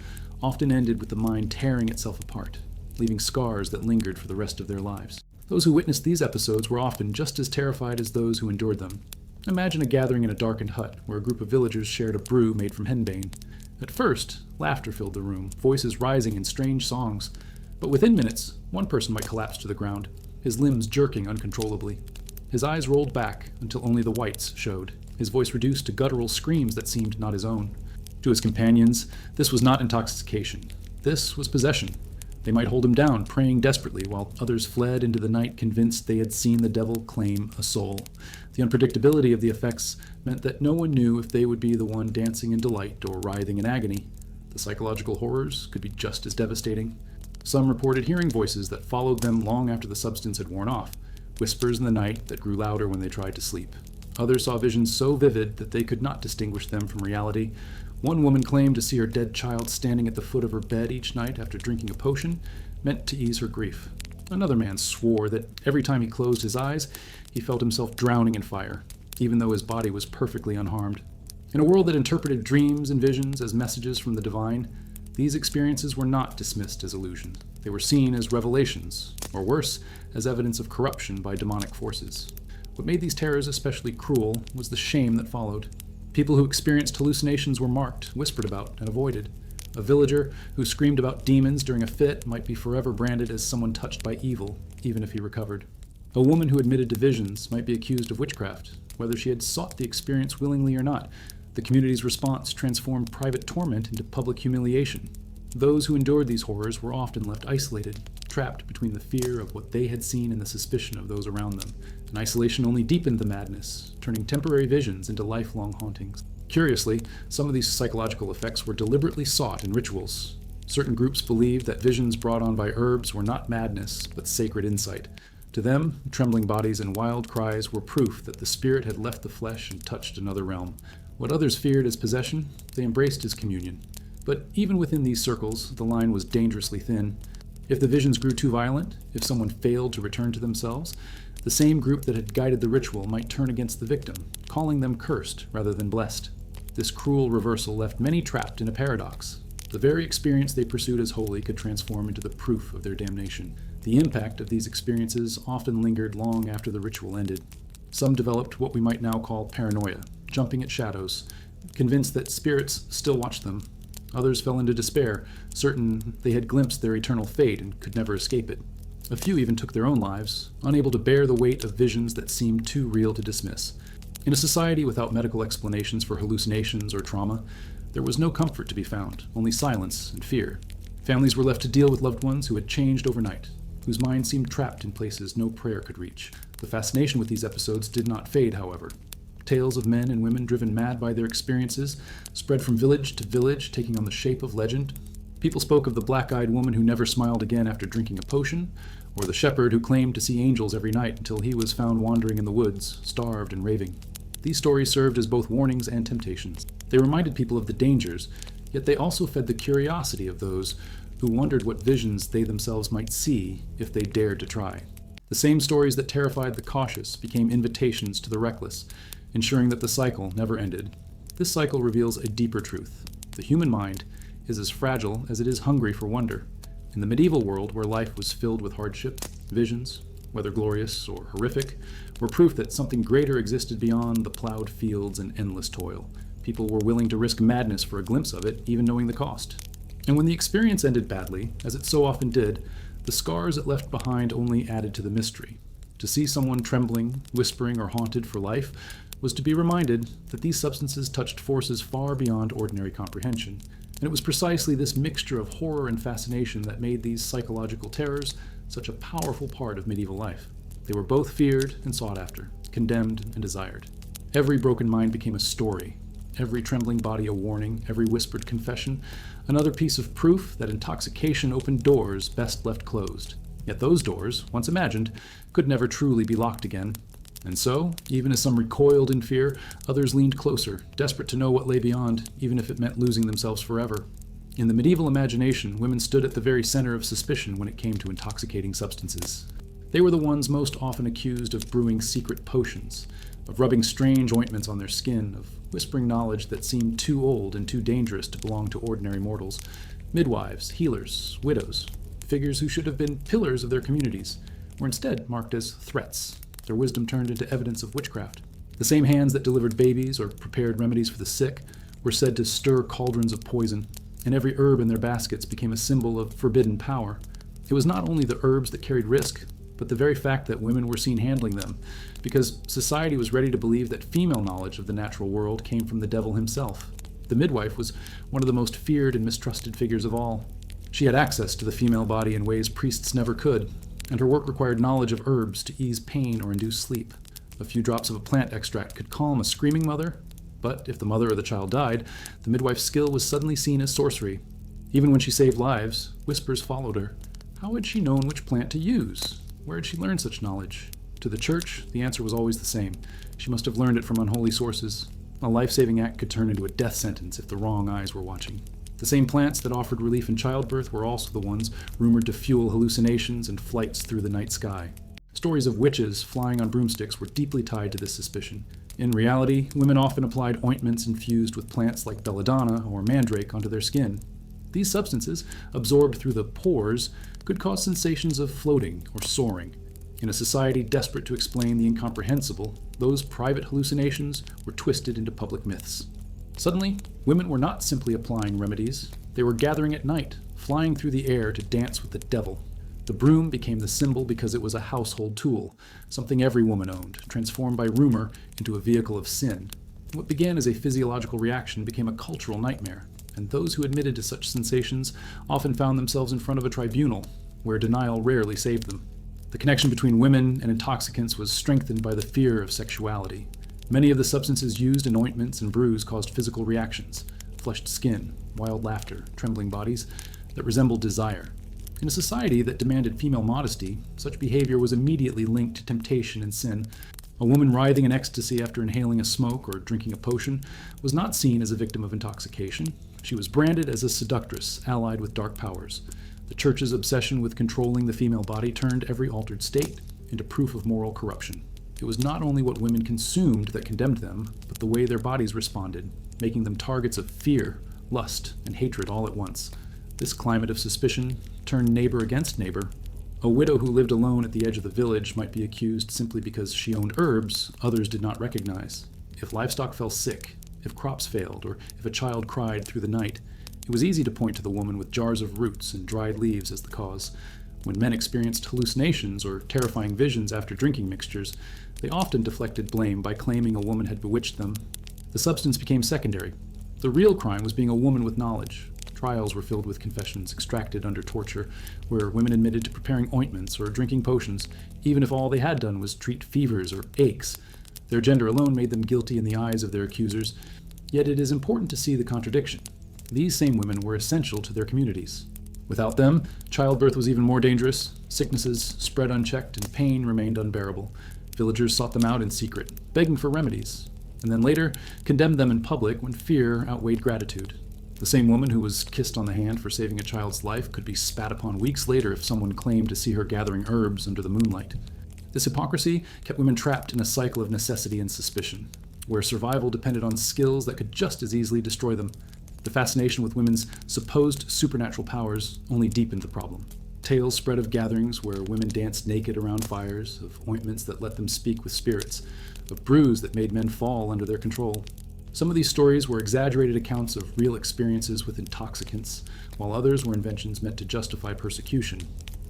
often ended with the mind tearing itself apart, leaving scars that lingered for the rest of their lives. Those who witnessed these episodes were often just as terrified as those who endured them. Imagine a gathering in a darkened hut where a group of villagers shared a brew made from henbane. At first, laughter filled the room, voices rising in strange songs. But within minutes, one person might collapse to the ground, his limbs jerking uncontrollably. His eyes rolled back until only the whites showed, his voice reduced to guttural screams that seemed not his own. To his companions, this was not intoxication. This was possession. They might hold him down, praying desperately, while others fled into the night convinced they had seen the devil claim a soul. The unpredictability of the effects meant that no one knew if they would be the one dancing in delight or writhing in agony. The psychological horrors could be just as devastating. Some reported hearing voices that followed them long after the substance had worn off, whispers in the night that grew louder when they tried to sleep. Others saw visions so vivid that they could not distinguish them from reality. One woman claimed to see her dead child standing at the foot of her bed each night after drinking a potion meant to ease her grief. Another man swore that every time he closed his eyes, he felt himself drowning in fire, even though his body was perfectly unharmed. In a world that interpreted dreams and visions as messages from the divine, these experiences were not dismissed as illusions. They were seen as revelations, or worse, as evidence of corruption by demonic forces. What made these terrors especially cruel was the shame that followed. People who experienced hallucinations were marked, whispered about, and avoided. A villager who screamed about demons during a fit might be forever branded as someone touched by evil, even if he recovered. A woman who admitted to visions might be accused of witchcraft, whether she had sought the experience willingly or not. The community's response transformed private torment into public humiliation. Those who endured these horrors were often left isolated, trapped between the fear of what they had seen and the suspicion of those around them. And isolation only deepened the madness, turning temporary visions into lifelong hauntings. Curiously, some of these psychological effects were deliberately sought in rituals. Certain groups believed that visions brought on by herbs were not madness, but sacred insight. To them, trembling bodies and wild cries were proof that the spirit had left the flesh and touched another realm. What others feared as possession, they embraced as communion. But even within these circles, the line was dangerously thin. If the visions grew too violent, if someone failed to return to themselves, the same group that had guided the ritual might turn against the victim, calling them cursed rather than blessed. This cruel reversal left many trapped in a paradox. The very experience they pursued as holy could transform into the proof of their damnation. The impact of these experiences often lingered long after the ritual ended. Some developed what we might now call paranoia, jumping at shadows, convinced that spirits still watched them. Others fell into despair, certain they had glimpsed their eternal fate and could never escape it. A few even took their own lives, unable to bear the weight of visions that seemed too real to dismiss. In a society without medical explanations for hallucinations or trauma, there was no comfort to be found, only silence and fear. Families were left to deal with loved ones who had changed overnight, whose minds seemed trapped in places no prayer could reach. The fascination with these episodes did not fade, however. Tales of men and women driven mad by their experiences spread from village to village, taking on the shape of legend. People spoke of the black-eyed woman who never smiled again after drinking a potion, or the shepherd who claimed to see angels every night until he was found wandering in the woods, starved and raving. These stories served as both warnings and temptations. They reminded people of the dangers, yet they also fed the curiosity of those who wondered what visions they themselves might see if they dared to try. The same stories that terrified the cautious became invitations to the reckless, ensuring that the cycle never ended. This cycle reveals a deeper truth. The human mind is as fragile as it is hungry for wonder. In the medieval world, where life was filled with hardship, visions, whether glorious or horrific, were proof that something greater existed beyond the plowed fields and endless toil. People were willing to risk madness for a glimpse of it, even knowing the cost. And when the experience ended badly, as it so often did, the scars it left behind only added to the mystery. To see someone trembling, whispering, or haunted for life was to be reminded that these substances touched forces far beyond ordinary comprehension. And it was precisely this mixture of horror and fascination that made these psychological terrors such a powerful part of medieval life. They were both feared and sought after, condemned and desired. Every broken mind became a story, every trembling body a warning, every whispered confession another piece of proof that intoxication opened doors best left closed. Yet those doors, once imagined, could never truly be locked again. And so, even as some recoiled in fear, others leaned closer, desperate to know what lay beyond, even if it meant losing themselves forever. In the medieval imagination, women stood at the very center of suspicion when it came to intoxicating substances. They were the ones most often accused of brewing secret potions, of rubbing strange ointments on their skin, of whispering knowledge that seemed too old and too dangerous to belong to ordinary mortals. Midwives, healers, widows, figures who should have been pillars of their communities, were instead marked as threats, their wisdom turned into evidence of witchcraft. The same hands that delivered babies or prepared remedies for the sick were said to stir cauldrons of poison, and every herb in their baskets became a symbol of forbidden power. It was not only the herbs that carried risk, but the very fact that women were seen handling them, because society was ready to believe that female knowledge of the natural world came from the devil himself. The midwife was one of the most feared and mistrusted figures of all. She had access to the female body in ways priests never could, and her work required knowledge of herbs to ease pain or induce sleep. A few drops of a plant extract could calm a screaming mother, but if the mother or the child died, the midwife's skill was suddenly seen as sorcery. Even when she saved lives, whispers followed her. How had she known which plant to use? Where had she learned such knowledge? To the church, the answer was always the same. She must have learned it from unholy sources. A life-saving act could turn into a death sentence if the wrong eyes were watching. The same plants that offered relief in childbirth were also the ones rumored to fuel hallucinations and flights through the night sky. Stories of witches flying on broomsticks were deeply tied to this suspicion. In reality, women often applied ointments infused with plants like belladonna or mandrake onto their skin. These substances, absorbed through the pores, could cause sensations of floating or soaring. In a society desperate to explain the incomprehensible, those private hallucinations were twisted into public myths. Suddenly, women were not simply applying remedies, they were gathering at night, flying through the air to dance with the devil. The broom became the symbol because it was a household tool, something every woman owned, transformed by rumor into a vehicle of sin. What began as a physiological reaction became a cultural nightmare, and those who admitted to such sensations often found themselves in front of a tribunal, where denial rarely saved them. The connection between women and intoxicants was strengthened by the fear of sexuality. Many of the substances used in ointments and brews caused physical reactions, flushed skin, wild laughter, trembling bodies that resembled desire. In a society that demanded female modesty, such behavior was immediately linked to temptation and sin. A woman writhing in ecstasy after inhaling a smoke or drinking a potion was not seen as a victim of intoxication. She was branded as a seductress allied with dark powers. The church's obsession with controlling the female body turned every altered state into proof of moral corruption. It was not only what women consumed that condemned them, but the way their bodies responded, making them targets of fear, lust, and hatred all at once. This climate of suspicion turned neighbor against neighbor. A widow who lived alone at the edge of the village might be accused simply because she owned herbs others did not recognize. If livestock fell sick, if crops failed, or if a child cried through the night, it was easy to point to the woman with jars of roots and dried leaves as the cause. When men experienced hallucinations or terrifying visions after drinking mixtures, they often deflected blame by claiming a woman had bewitched them. The substance became secondary. The real crime was being a woman with knowledge. Trials were filled with confessions extracted under torture, where women admitted to preparing ointments or drinking potions, even if all they had done was treat fevers or aches. Their gender alone made them guilty in the eyes of their accusers. Yet it is important to see the contradiction. These same women were essential to their communities. Without them, childbirth was even more dangerous, sicknesses spread unchecked, and pain remained unbearable. Villagers sought them out in secret, begging for remedies, and then later condemned them in public when fear outweighed gratitude. The same woman who was kissed on the hand for saving a child's life could be spat upon weeks later if someone claimed to see her gathering herbs under the moonlight. This hypocrisy kept women trapped in a cycle of necessity and suspicion, where survival depended on skills that could just as easily destroy them. The fascination with women's supposed supernatural powers only deepened the problem. Tales spread of gatherings where women danced naked around fires, of ointments that let them speak with spirits, of brews that made men fall under their control. Some of these stories were exaggerated accounts of real experiences with intoxicants, while others were inventions meant to justify persecution.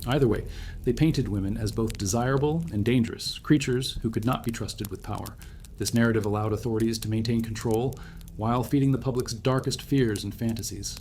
Either way, they painted women as both desirable and dangerous, creatures who could not be trusted with power. This narrative allowed authorities to maintain control while feeding the public's darkest fears and fantasies.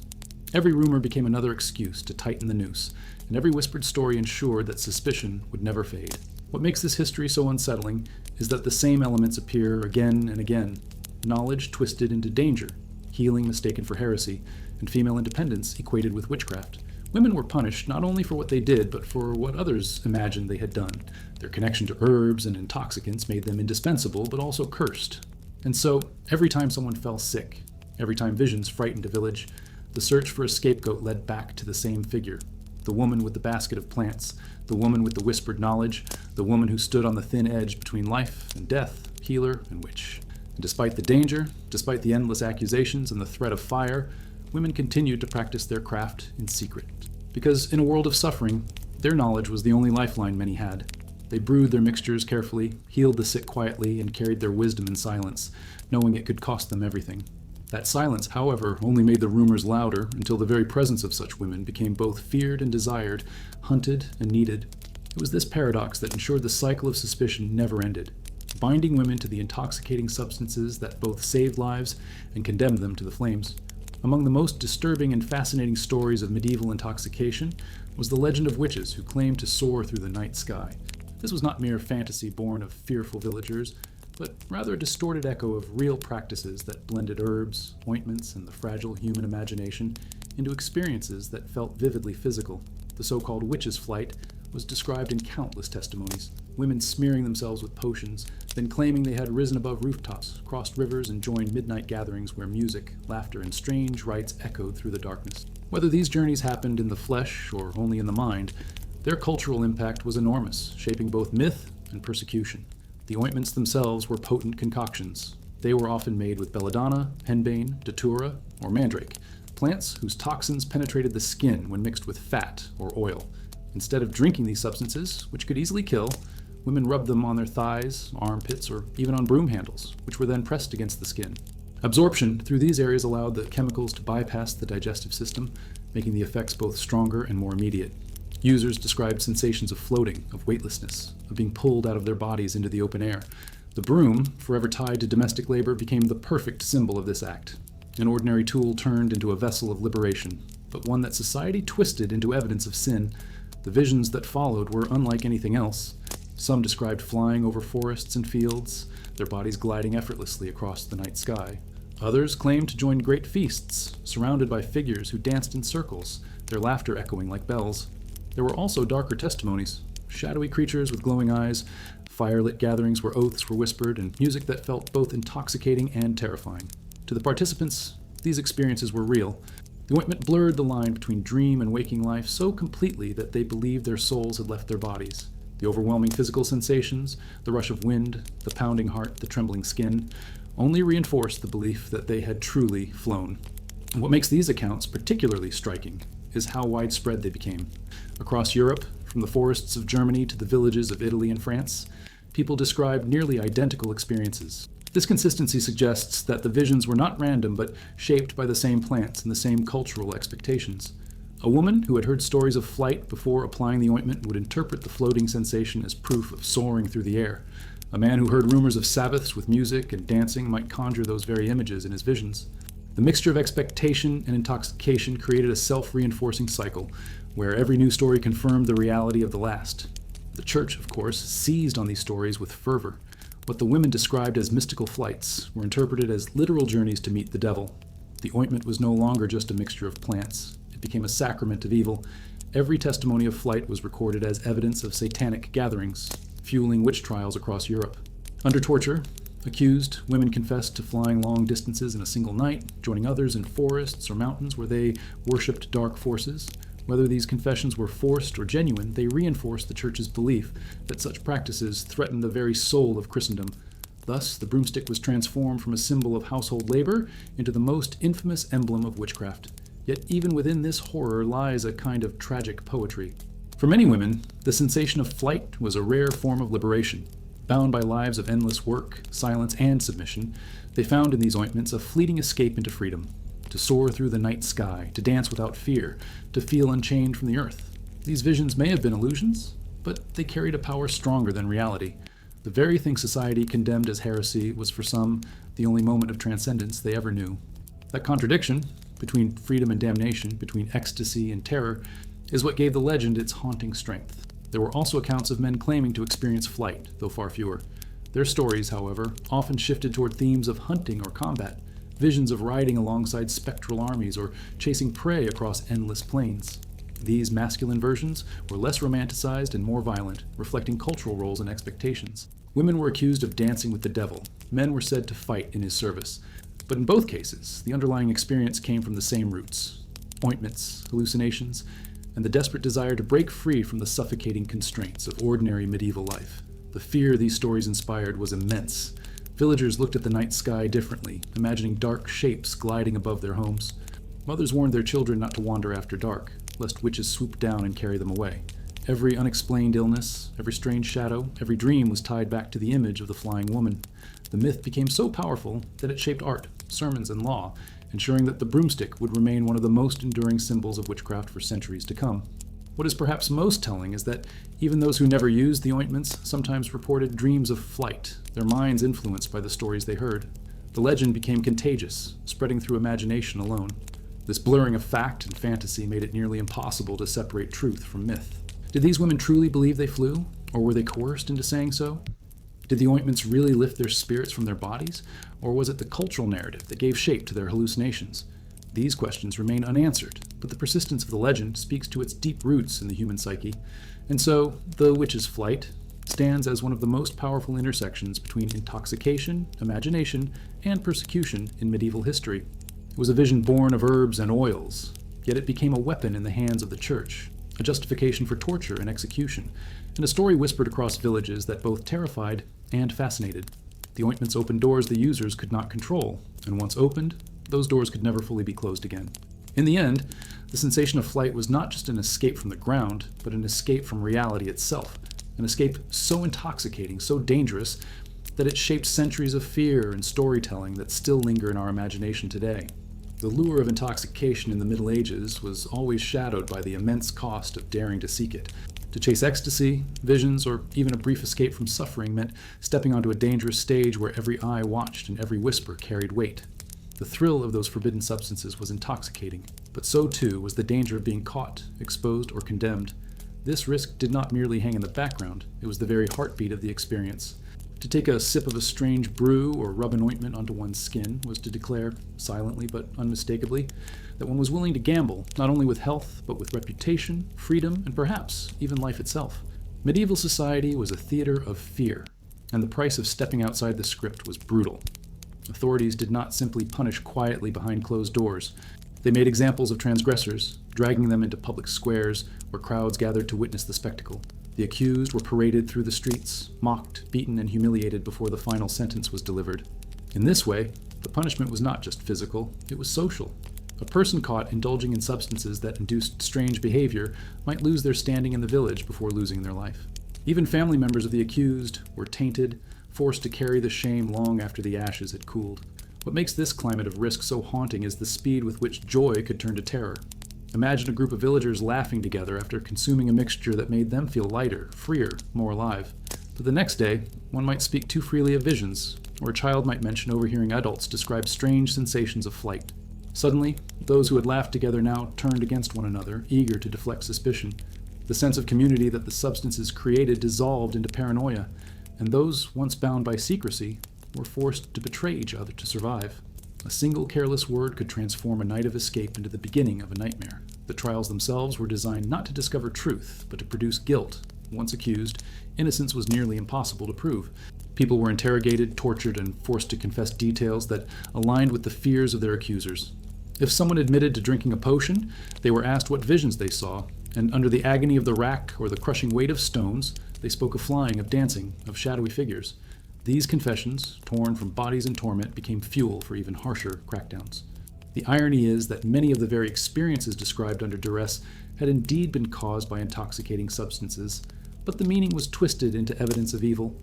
Every rumor became another excuse to tighten the noose, and every whispered story ensured that suspicion would never fade. What makes this history so unsettling is that the same elements appear again and again. Knowledge twisted into danger, healing mistaken for heresy, and female independence equated with witchcraft. Women were punished not only for what they did, but for what others imagined they had done. Their connection to herbs and intoxicants made them indispensable, but also cursed. And so, every time someone fell sick, every time visions frightened a village, the search for a scapegoat led back to the same figure. The woman with the basket of plants, the woman with the whispered knowledge, the woman who stood on the thin edge between life and death, healer and witch. And despite the danger, despite the endless accusations and the threat of fire, women continued to practice their craft in secret. Because in a world of suffering, their knowledge was the only lifeline many had. They brewed their mixtures carefully, healed the sick quietly, and carried their wisdom in silence, knowing it could cost them everything. That silence, however, only made the rumors louder until the very presence of such women became both feared and desired, hunted and needed. It was this paradox that ensured the cycle of suspicion never ended, binding women to the intoxicating substances that both saved lives and condemned them to the flames. Among the most disturbing and fascinating stories of medieval intoxication was the legend of witches who claimed to soar through the night sky. This was not mere fantasy born of fearful villagers, but rather a distorted echo of real practices that blended herbs, ointments, and the fragile human imagination into experiences that felt vividly physical. The so-called witch's flight was described in countless testimonies. Women smearing themselves with potions, then claiming they had risen above rooftops, crossed rivers, and joined midnight gatherings where music, laughter, and strange rites echoed through the darkness. Whether these journeys happened in the flesh or only in the mind, their cultural impact was enormous, shaping both myth and persecution. The ointments themselves were potent concoctions. They were often made with belladonna, henbane, datura, or mandrake, plants whose toxins penetrated the skin when mixed with fat or oil. Instead of drinking these substances, which could easily kill, women rubbed them on their thighs, armpits, or even on broom handles, which were then pressed against the skin. Absorption through these areas allowed the chemicals to bypass the digestive system, making the effects both stronger and more immediate. Users described sensations of floating, of weightlessness, of being pulled out of their bodies into the open air. The broom, forever tied to domestic labor, became the perfect symbol of this act. An ordinary tool turned into a vessel of liberation, but one that society twisted into evidence of sin. The visions that followed were unlike anything else. Some described flying over forests and fields, their bodies gliding effortlessly across the night sky. Others claimed to join great feasts, surrounded by figures who danced in circles, their laughter echoing like bells. There were also darker testimonies, shadowy creatures with glowing eyes, fire-lit gatherings where oaths were whispered, and music that felt both intoxicating and terrifying. To the participants, these experiences were real. The ointment blurred the line between dream and waking life so completely that they believed their souls had left their bodies. The overwhelming physical sensations, the rush of wind, the pounding heart, the trembling skin, only reinforced the belief that they had truly flown. And what makes these accounts particularly striking is how widespread they became. Across Europe, from the forests of Germany to the villages of Italy and France, people described nearly identical experiences. This consistency suggests that the visions were not random, but shaped by the same plants and the same cultural expectations. A woman who had heard stories of flight before applying the ointment would interpret the floating sensation as proof of soaring through the air. A man who heard rumors of Sabbaths with music and dancing might conjure those very images in his visions. The mixture of expectation and intoxication created a self-reinforcing cycle, where every new story confirmed the reality of the last. The church, of course, seized on these stories with fervor. What the women described as mystical flights were interpreted as literal journeys to meet the devil. The ointment was no longer just a mixture of plants. It became a sacrament of evil. Every testimony of flight was recorded as evidence of satanic gatherings, fueling witch trials across Europe. Under torture, accused women confessed to flying long distances in a single night, joining others in forests or mountains where they worshipped dark forces. Whether these confessions were forced or genuine, they reinforced the church's belief that such practices threatened the very soul of Christendom. Thus, the broomstick was transformed from a symbol of household labor into the most infamous emblem of witchcraft. Yet even within this horror lies a kind of tragic poetry. For many women, the sensation of flight was a rare form of liberation. Bound by lives of endless work, silence, and submission, they found in these ointments a fleeting escape into freedom. To soar through the night sky, to dance without fear, to feel unchained from the earth. These visions may have been illusions, but they carried a power stronger than reality. The very thing society condemned as heresy was for some the only moment of transcendence they ever knew. That contradiction, between freedom and damnation, between ecstasy and terror, is what gave the legend its haunting strength. There were also accounts of men claiming to experience flight, though far fewer. Their stories, however, often shifted toward themes of hunting or combat, visions of riding alongside spectral armies or chasing prey across endless plains. These masculine versions were less romanticized and more violent, reflecting cultural roles and expectations. Women were accused of dancing with the devil. Men were said to fight in his service. But in both cases, the underlying experience came from the same roots: ointments, hallucinations, and the desperate desire to break free from the suffocating constraints of ordinary medieval life. The fear these stories inspired was immense. Villagers looked at the night sky differently, imagining dark shapes gliding above their homes. Mothers warned their children not to wander after dark, lest witches swoop down and carry them away. Every unexplained illness, every strange shadow, every dream was tied back to the image of the flying woman. The myth became so powerful that it shaped art, sermons, and law, ensuring that the broomstick would remain one of the most enduring symbols of witchcraft for centuries to come. What is perhaps most telling is that even those who never used the ointments sometimes reported dreams of flight, their minds influenced by the stories they heard. The legend became contagious, spreading through imagination alone. This blurring of fact and fantasy made it nearly impossible to separate truth from myth. Did these women truly believe they flew, or were they coerced into saying so? Did the ointments really lift their spirits from their bodies, or was it the cultural narrative that gave shape to their hallucinations? These questions remain unanswered, but the persistence of the legend speaks to its deep roots in the human psyche, and so the witch's flight stands as one of the most powerful intersections between intoxication, imagination, and persecution in medieval history. It was a vision born of herbs and oils, yet it became a weapon in the hands of the church, a justification for torture and execution, and a story whispered across villages that both terrified and fascinated. The ointments opened doors the users could not control, and once opened, those doors could never fully be closed again. In the end, the sensation of flight was not just an escape from the ground, but an escape from reality itself, an escape so intoxicating, so dangerous, that it shaped centuries of fear and storytelling that still linger in our imagination today. The lure of intoxication in the Middle Ages was always shadowed by the immense cost of daring to seek it. To chase ecstasy, visions, or even a brief escape from suffering meant stepping onto a dangerous stage where every eye watched and every whisper carried weight. The thrill of those forbidden substances was intoxicating, but so too was the danger of being caught, exposed, or condemned. This risk did not merely hang in the background, it was the very heartbeat of the experience. To take a sip of a strange brew or rub an ointment onto one's skin was to declare, silently but unmistakably, that one was willing to gamble, not only with health, but with reputation, freedom, and perhaps even life itself. Medieval society was a theater of fear, and the price of stepping outside the script was brutal. Authorities did not simply punish quietly behind closed doors. They made examples of transgressors, dragging them into public squares where crowds gathered to witness the spectacle. The accused were paraded through the streets, mocked, beaten, and humiliated before the final sentence was delivered. In this way, the punishment was not just physical, it was social. A person caught indulging in substances that induced strange behavior might lose their standing in the village before losing their life. Even family members of the accused were tainted, forced to carry the shame long after the ashes had cooled. What makes this climate of risk so haunting is the speed with which joy could turn to terror. Imagine a group of villagers laughing together after consuming a mixture that made them feel lighter, freer, more alive. But the next day, one might speak too freely of visions, or a child might mention overhearing adults describe strange sensations of flight. Suddenly, those who had laughed together now turned against one another, eager to deflect suspicion. The sense of community that the substances created dissolved into paranoia, and those once bound by secrecy were forced to betray each other to survive. A single careless word could transform a night of escape into the beginning of a nightmare. The trials themselves were designed not to discover truth, but to produce guilt. Once accused, innocence was nearly impossible to prove. People were interrogated, tortured, and forced to confess details that aligned with the fears of their accusers. If someone admitted to drinking a potion, they were asked what visions they saw, and under the agony of the rack or the crushing weight of stones, they spoke of flying, of dancing, of shadowy figures. These confessions, torn from bodies in torment, became fuel for even harsher crackdowns. The irony is that many of the very experiences described under duress had indeed been caused by intoxicating substances, but the meaning was twisted into evidence of evil.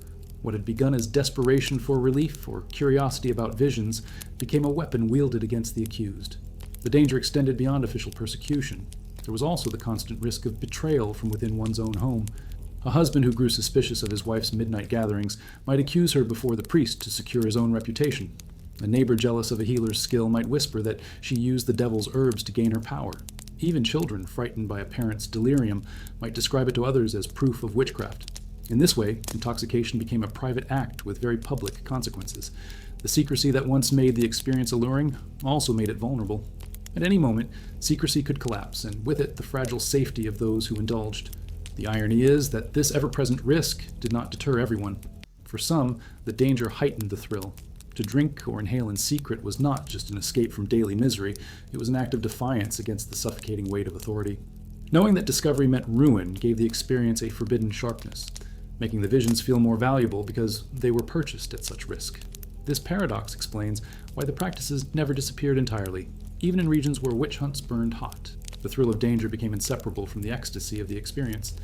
What had begun as desperation for relief or curiosity about visions became a weapon wielded against the accused. The danger extended beyond official persecution. There was also the constant risk of betrayal from within one's own home. A husband who grew suspicious of his wife's midnight gatherings might accuse her before the priest to secure his own reputation. A neighbor jealous of a healer's skill might whisper that she used the devil's herbs to gain her power. Even children, frightened by a parent's delirium, might describe it to others as proof of witchcraft. In this way, intoxication became a private act with very public consequences. The secrecy that once made the experience alluring also made it vulnerable. At any moment, secrecy could collapse, and with it, the fragile safety of those who indulged. The irony is that this ever-present risk did not deter everyone. For some, the danger heightened the thrill. To drink or inhale in secret was not just an escape from daily misery, it was an act of defiance against the suffocating weight of authority. Knowing that discovery meant ruin gave the experience a forbidden sharpness, making the visions feel more valuable because they were purchased at such risk. This paradox explains why the practices never disappeared entirely, even in regions where witch hunts burned hot. The thrill of danger became inseparable from the ecstasy of the experience,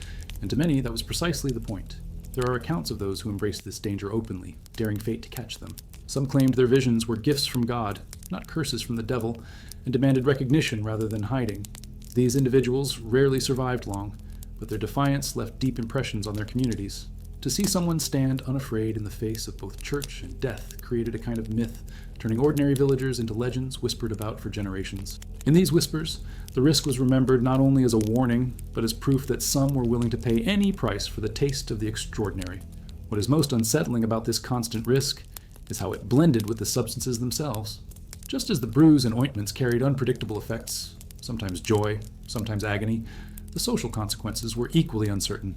and to many that was precisely the point. There are accounts of those who embraced this danger openly, daring fate to catch them. Some claimed their visions were gifts from God, not curses from the devil, and demanded recognition rather than hiding. These individuals rarely survived long, but their defiance left deep impressions on their communities. To see someone stand unafraid in the face of both church and death created a kind of myth, turning ordinary villagers into legends whispered about for generations. In these whispers, the risk was remembered not only as a warning, but as proof that some were willing to pay any price for the taste of the extraordinary. What is most unsettling about this constant risk is how it blended with the substances themselves. Just as the brews and ointments carried unpredictable effects, sometimes joy, sometimes agony, the social consequences were equally uncertain.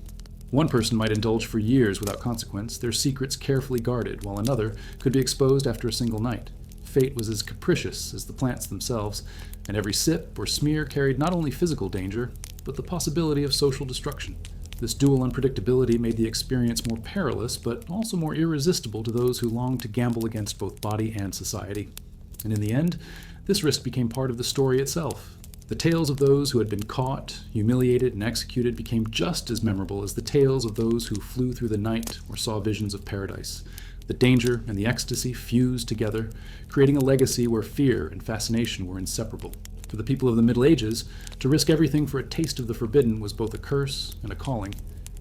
One person might indulge for years without consequence, their secrets carefully guarded, while another could be exposed after a single night. Fate was as capricious as the plants themselves, and every sip or smear carried not only physical danger, but the possibility of social destruction. This dual unpredictability made the experience more perilous, but also more irresistible to those who longed to gamble against both body and society. And in the end, this risk became part of the story itself, The tales of those who had been caught, humiliated, and executed became just as memorable as the tales of those who flew through the night or saw visions of paradise. The danger and the ecstasy fused together, creating a legacy where fear and fascination were inseparable. For the people of the Middle Ages, to risk everything for a taste of the forbidden was both a curse and a calling,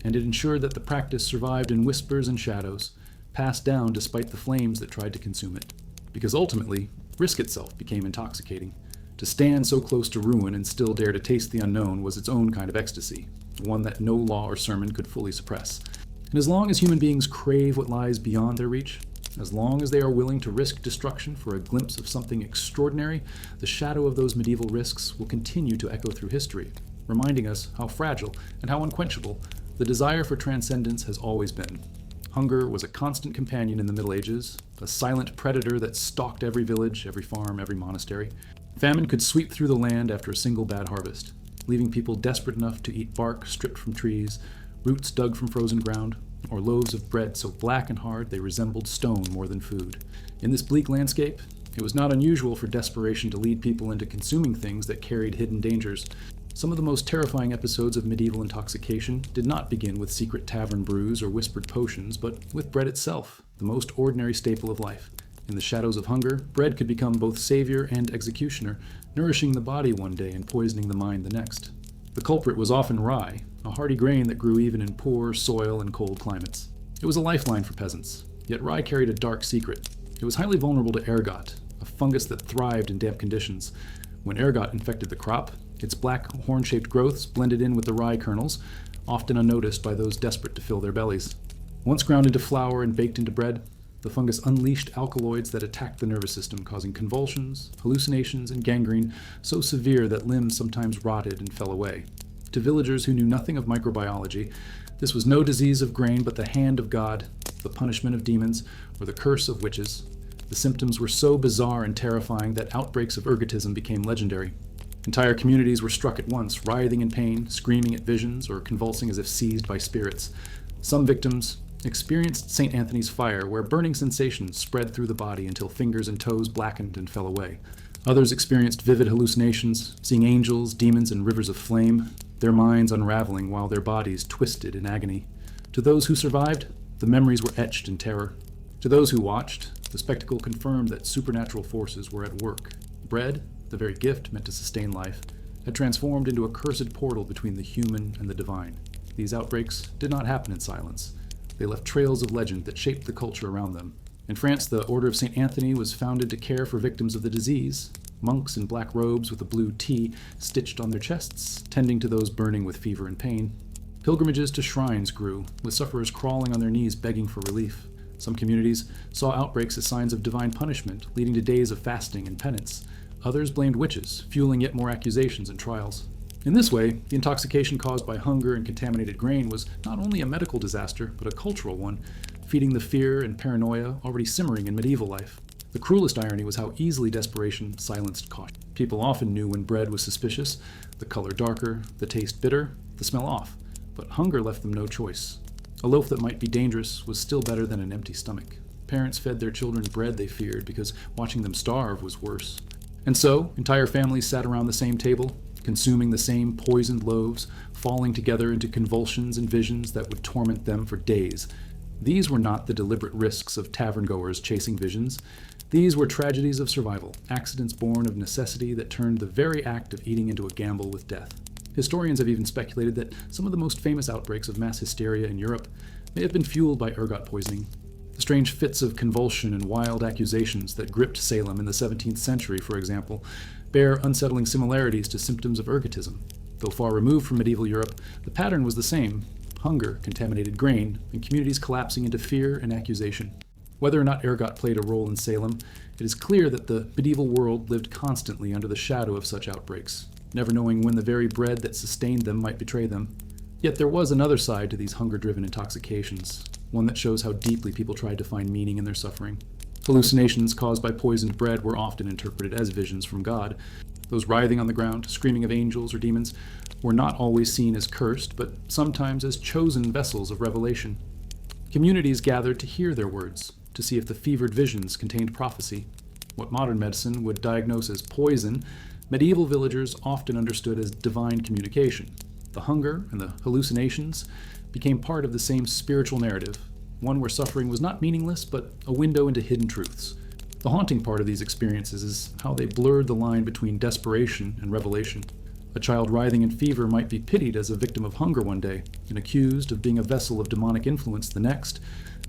and it ensured that the practice survived in whispers and shadows, passed down despite the flames that tried to consume it. Because ultimately, risk itself became intoxicating. To stand so close to ruin and still dare to taste the unknown was its own kind of ecstasy, one that no law or sermon could fully suppress. And as long as human beings crave what lies beyond their reach, as long as they are willing to risk destruction for a glimpse of something extraordinary, the shadow of those medieval risks will continue to echo through history, reminding us how fragile and how unquenchable the desire for transcendence has always been. Hunger was a constant companion in the Middle Ages, a silent predator that stalked every village, every farm, every monastery. Famine could sweep through the land after a single bad harvest, leaving people desperate enough to eat bark stripped from trees, roots dug from frozen ground, or loaves of bread so black and hard they resembled stone more than food. In this bleak landscape, it was not unusual for desperation to lead people into consuming things that carried hidden dangers. Some of the most terrifying episodes of medieval intoxication did not begin with secret tavern brews or whispered potions, but with bread itself, the most ordinary staple of life. In the shadows of hunger, bread could become both savior and executioner, nourishing the body one day and poisoning the mind the next. The culprit was often rye, a hardy grain that grew even in poor soil and cold climates. It was a lifeline for peasants, yet rye carried a dark secret. It was highly vulnerable to ergot, a fungus that thrived in damp conditions. When ergot infected the crop, its black horn-shaped growths blended in with the rye kernels, often unnoticed by those desperate to fill their bellies. Once ground into flour and baked into bread, the fungus unleashed alkaloids that attacked the nervous system, causing convulsions, hallucinations, and gangrene so severe that limbs sometimes rotted and fell away. To villagers who knew nothing of microbiology, this was no disease of grain but the hand of God, the punishment of demons, or the curse of witches. The symptoms were so bizarre and terrifying that outbreaks of ergotism became legendary. Entire communities were struck at once, writhing in pain, screaming at visions, or convulsing as if seized by spirits. Some victims experienced St. Anthony's fire, where burning sensations spread through the body until fingers and toes blackened and fell away. Others experienced vivid hallucinations, seeing angels, demons, and rivers of flame, their minds unraveling while their bodies twisted in agony. To those who survived, the memories were etched in terror. To those who watched, the spectacle confirmed that supernatural forces were at work. Bread, the very gift meant to sustain life, had transformed into a cursed portal between the human and the divine. These outbreaks did not happen in silence. They left trails of legend that shaped the culture around them. In France, the Order of St. Anthony was founded to care for victims of the disease, monks in black robes with a blue T stitched on their chests, tending to those burning with fever and pain. Pilgrimages to shrines grew, with sufferers crawling on their knees begging for relief. Some communities saw outbreaks as signs of divine punishment, leading to days of fasting and penance. Others blamed witches, fueling yet more accusations and trials. In this way, the intoxication caused by hunger and contaminated grain was not only a medical disaster, but a cultural one, feeding the fear and paranoia already simmering in medieval life. The cruelest irony was how easily desperation silenced caution. People often knew when bread was suspicious, the color darker, the taste bitter, the smell off, but hunger left them no choice. A loaf that might be dangerous was still better than an empty stomach. Parents fed their children bread they feared because watching them starve was worse. And so, entire families sat around the same table, consuming the same poisoned loaves, falling together into convulsions and visions that would torment them for days. These were not the deliberate risks of tavern-goers chasing visions. These were tragedies of survival, accidents born of necessity that turned the very act of eating into a gamble with death. Historians have even speculated that some of the most famous outbreaks of mass hysteria in Europe may have been fueled by ergot poisoning. The strange fits of convulsion and wild accusations that gripped Salem in the 17th century, for example, bear unsettling similarities to symptoms of ergotism. Though far removed from medieval Europe, the pattern was the same: hunger, contaminated grain, and communities collapsing into fear and accusation. Whether or not ergot played a role in Salem, it is clear that the medieval world lived constantly under the shadow of such outbreaks, never knowing when the very bread that sustained them might betray them. Yet there was another side to these hunger-driven intoxications, one that shows how deeply people tried to find meaning in their suffering. Hallucinations caused by poisoned bread were often interpreted as visions from God. Those writhing on the ground, screaming of angels or demons, were not always seen as cursed, but sometimes as chosen vessels of revelation. Communities gathered to hear their words, to see if the fevered visions contained prophecy. What modern medicine would diagnose as poison Medieval villagers often understood as divine communication. The hunger and the hallucinations became part of the same spiritual narrative, one where suffering was not meaningless, but a window into hidden truths. The haunting part of these experiences is how they blurred the line between desperation and revelation. A child writhing in fever might be pitied as a victim of hunger one day, and accused of being a vessel of demonic influence the next.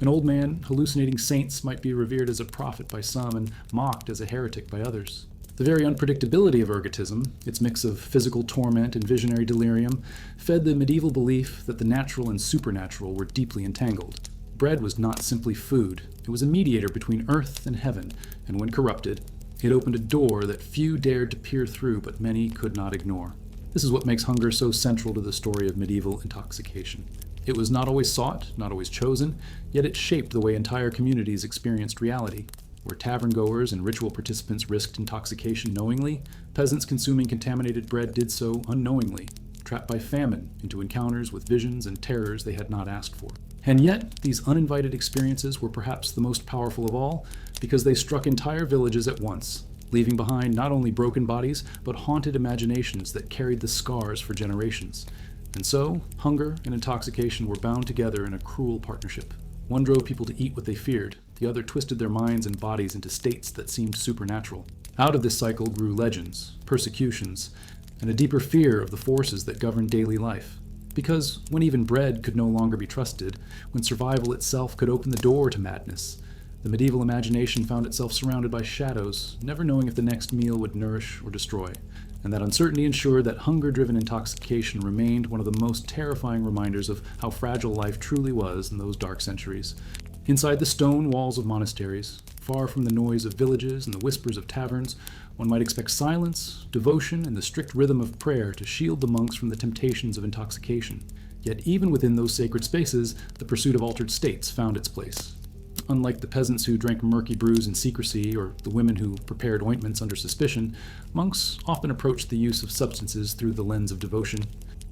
An old man hallucinating saints might be revered as a prophet by some and mocked as a heretic by others. The very unpredictability of ergotism, its mix of physical torment and visionary delirium, fed the medieval belief that the natural and supernatural were deeply entangled. Bread was not simply food, it was a mediator between earth and heaven, and when corrupted, it opened a door that few dared to peer through, but many could not ignore. This is what makes hunger so central to the story of medieval intoxication. It was not always sought, not always chosen, yet it shaped the way entire communities experienced reality. Where tavern-goers and ritual participants risked intoxication knowingly, peasants consuming contaminated bread did so unknowingly, trapped by famine into encounters with visions and terrors they had not asked for. And yet, these uninvited experiences were perhaps the most powerful of all, because they struck entire villages at once, leaving behind not only broken bodies, but haunted imaginations that carried the scars for generations. And so, hunger and intoxication were bound together in a cruel partnership. One drove people to eat what they feared, the other twisted their minds and bodies into states that seemed supernatural. Out of this cycle grew legends, persecutions, and a deeper fear of the forces that governed daily life. Because when even bread could no longer be trusted, when survival itself could open the door to madness, the medieval imagination found itself surrounded by shadows, never knowing if the next meal would nourish or destroy. And that uncertainty ensured that hunger-driven intoxication remained one of the most terrifying reminders of how fragile life truly was in those dark centuries. Inside the stone walls of monasteries, far from the noise of villages and the whispers of taverns, one might expect silence, devotion, and the strict rhythm of prayer to shield the monks from the temptations of intoxication. Yet even within those sacred spaces, the pursuit of altered states found its place. Unlike the peasants who drank murky brews in secrecy, or the women who prepared ointments under suspicion, monks often approached the use of substances through the lens of devotion.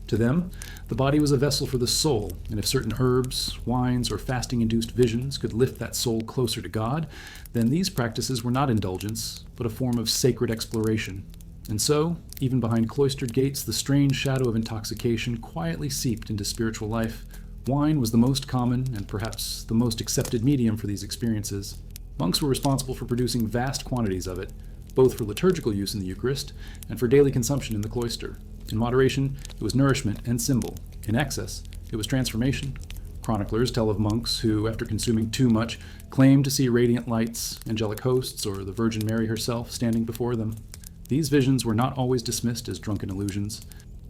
To them, the body was a vessel for the soul, and if certain herbs, wines, or fasting-induced visions could lift that soul closer to God, then these practices were not indulgence, but a form of sacred exploration. And so, even behind cloistered gates, the strange shadow of intoxication quietly seeped into spiritual life. Wine was the most common and perhaps the most accepted medium for these experiences. Monks were responsible for producing vast quantities of it, both for liturgical use in the Eucharist and for daily consumption in the cloister. In moderation, it was nourishment and symbol. In excess, it was transformation. Chroniclers tell of monks who, after consuming too much, claimed to see radiant lights, angelic hosts, or the Virgin Mary herself standing before them. These visions were not always dismissed as drunken illusions.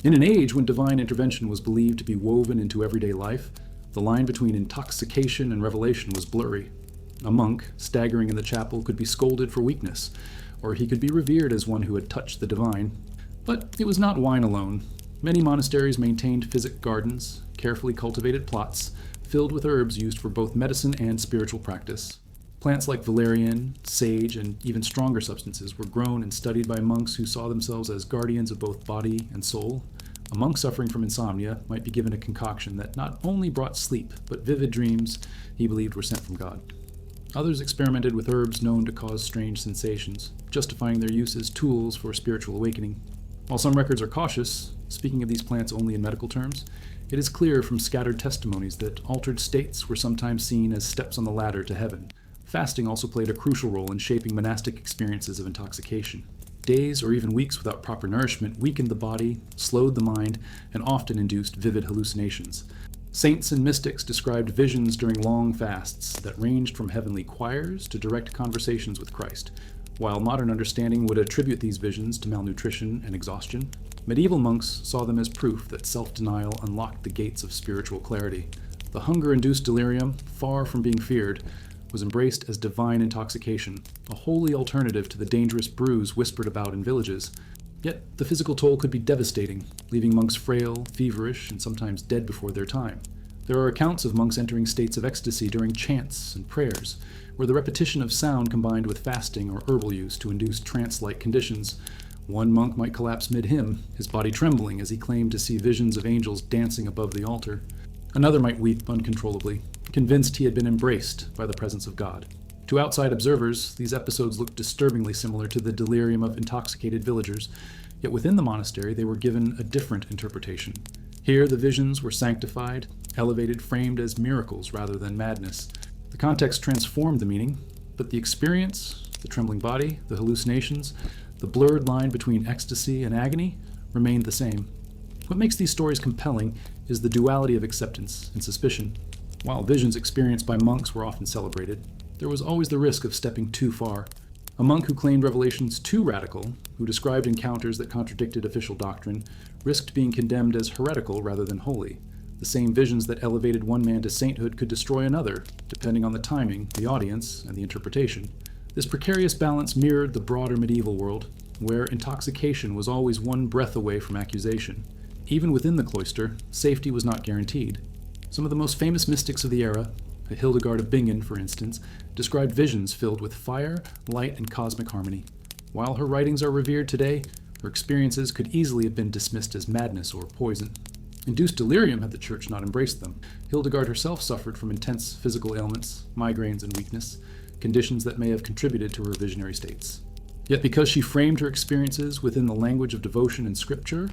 In an age when divine intervention was believed to be woven into everyday life, the line between intoxication and revelation was blurry. A monk, staggering in the chapel, could be scolded for weakness, or he could be revered as one who had touched the divine. But it was not wine alone. Many monasteries maintained physic gardens, carefully cultivated plots, filled with herbs used for both medicine and spiritual practice. Plants like valerian, sage, and even stronger substances were grown and studied by monks who saw themselves as guardians of both body and soul. A monk suffering from insomnia might be given a concoction that not only brought sleep, but vivid dreams he believed were sent from God. Others experimented with herbs known to cause strange sensations, justifying their use as tools for spiritual awakening. While some records are cautious, speaking of these plants only in medical terms, it is clear from scattered testimonies that altered states were sometimes seen as steps on the ladder to heaven. Fasting also played a crucial role in shaping monastic experiences of intoxication. Days or even weeks without proper nourishment weakened the body, slowed the mind, and often induced vivid hallucinations. Saints and mystics described visions during long fasts that ranged from heavenly choirs to direct conversations with Christ. While modern understanding would attribute these visions to malnutrition and exhaustion, medieval monks saw them as proof that self-denial unlocked the gates of spiritual clarity. The hunger-induced delirium, far from being feared, was embraced as divine intoxication, a holy alternative to the dangerous brews whispered about in villages. Yet the physical toll could be devastating, leaving monks frail, feverish, and sometimes dead before their time. There are accounts of monks entering states of ecstasy during chants and prayers, where the repetition of sound combined with fasting or herbal use to induce trance-like conditions. One monk might collapse mid-hymn, his body trembling as he claimed to see visions of angels dancing above the altar. Another might weep uncontrollably, convinced he had been embraced by the presence of God. To outside observers, these episodes looked disturbingly similar to the delirium of intoxicated villagers, yet within the monastery they were given a different interpretation. Here the visions were sanctified, elevated, framed as miracles rather than madness. The context transformed the meaning, but the experience, the trembling body, the hallucinations, the blurred line between ecstasy and agony remained the same. What makes these stories compelling is the duality of acceptance and suspicion. While visions experienced by monks were often celebrated, there was always the risk of stepping too far. A monk who claimed revelations too radical, who described encounters that contradicted official doctrine, risked being condemned as heretical rather than holy. The same visions that elevated one man to sainthood could destroy another, depending on the timing, the audience, and the interpretation. This precarious balance mirrored the broader medieval world, where intoxication was always one breath away from accusation. Even within the cloister, safety was not guaranteed. Some of the most famous mystics of the era, Hildegard of Bingen, for instance, described visions filled with fire, light, and cosmic harmony. While her writings are revered today, her experiences could easily have been dismissed as madness or poison. Induced delirium had the Church not embraced them. Hildegard herself suffered from intense physical ailments, migraines, and weakness, conditions that may have contributed to her visionary states. Yet because she framed her experiences within the language of devotion and scripture,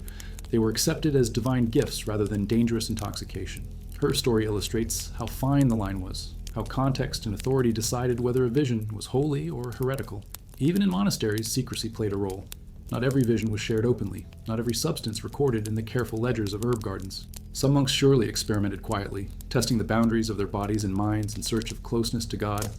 they were accepted as divine gifts rather than dangerous intoxication. Her story illustrates how fine the line was, how context and authority decided whether a vision was holy or heretical. Even in monasteries, secrecy played a role. Not every vision was shared openly, not every substance recorded in the careful ledgers of herb gardens. Some monks surely experimented quietly, testing the boundaries of their bodies and minds in search of closeness to God.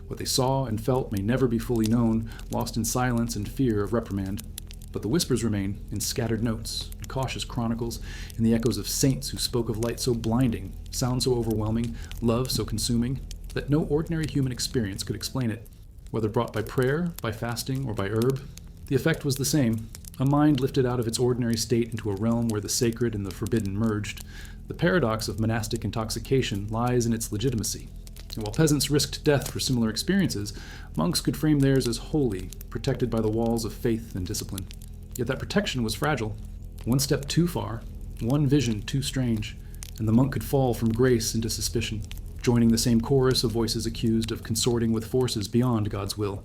What they saw and felt may never be fully known, lost in silence and fear of reprimand. But the whispers remain in scattered notes, in cautious chronicles, in the echoes of saints who spoke of light so blinding, sound so overwhelming, love so consuming, that no ordinary human experience could explain it. Whether brought by prayer, by fasting, or by herb, the effect was the same. A mind lifted out of its ordinary state into a realm where the sacred and the forbidden merged. The paradox of monastic intoxication lies in its legitimacy. And while peasants risked death for similar experiences, monks could frame theirs as holy, protected by the walls of faith and discipline. Yet that protection was fragile. One step too far, one vision too strange, and the monk could fall from grace into suspicion, joining the same chorus of voices accused of consorting with forces beyond God's will.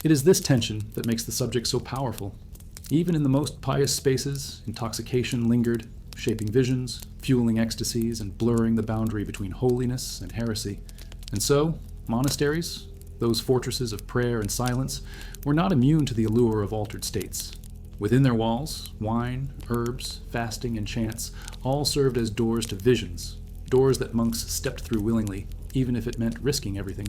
It is this tension that makes the subject so powerful. Even in the most pious spaces, intoxication lingered, shaping visions, fueling ecstasies, and blurring the boundary between holiness and heresy. And so, monasteries, those fortresses of prayer and silence, were not immune to the allure of altered states. Within their walls, wine, herbs, fasting, and chants all served as doors to visions, doors that monks stepped through willingly, even if it meant risking everything.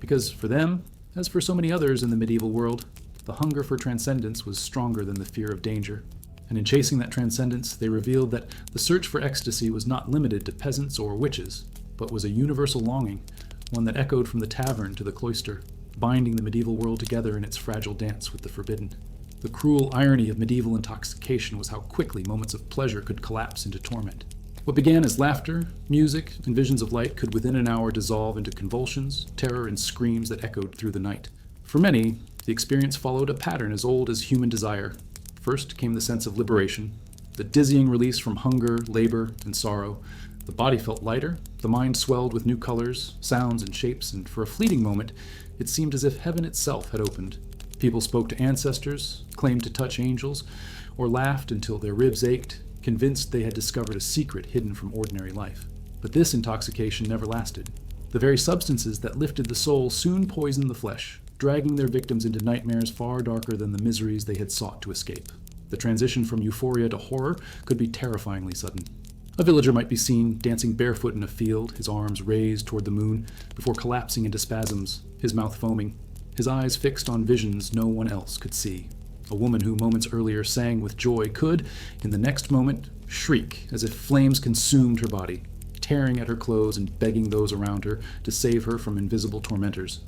Because for them, as for so many others in the medieval world, the hunger for transcendence was stronger than the fear of danger. And in chasing that transcendence, they revealed that the search for ecstasy was not limited to peasants or witches, but was a universal longing, one that echoed from the tavern to the cloister, binding the medieval world together in its fragile dance with the forbidden. The cruel irony of medieval intoxication was how quickly moments of pleasure could collapse into torment. What began as laughter, music, and visions of light could within an hour dissolve into convulsions, terror, and screams that echoed through the night. For many, the experience followed a pattern as old as human desire. First came the sense of liberation, the dizzying release from hunger, labor, and sorrow. The body felt lighter, the mind swelled with new colors, sounds, and shapes, and for a fleeting moment, it seemed as if heaven itself had opened. People spoke to ancestors, claimed to touch angels, or laughed until their ribs ached, convinced they had discovered a secret hidden from ordinary life. But this intoxication never lasted. The very substances that lifted the soul soon poisoned the flesh, dragging their victims into nightmares far darker than the miseries they had sought to escape. The transition from euphoria to horror could be terrifyingly sudden. A villager might be seen dancing barefoot in a field, his arms raised toward the moon, before collapsing into spasms, his mouth foaming, his eyes fixed on visions no one else could see. A woman who moments earlier sang with joy could, in the next moment, shriek as if flames consumed her body, tearing at her clothes and begging those around her to save her from invisible tormentors.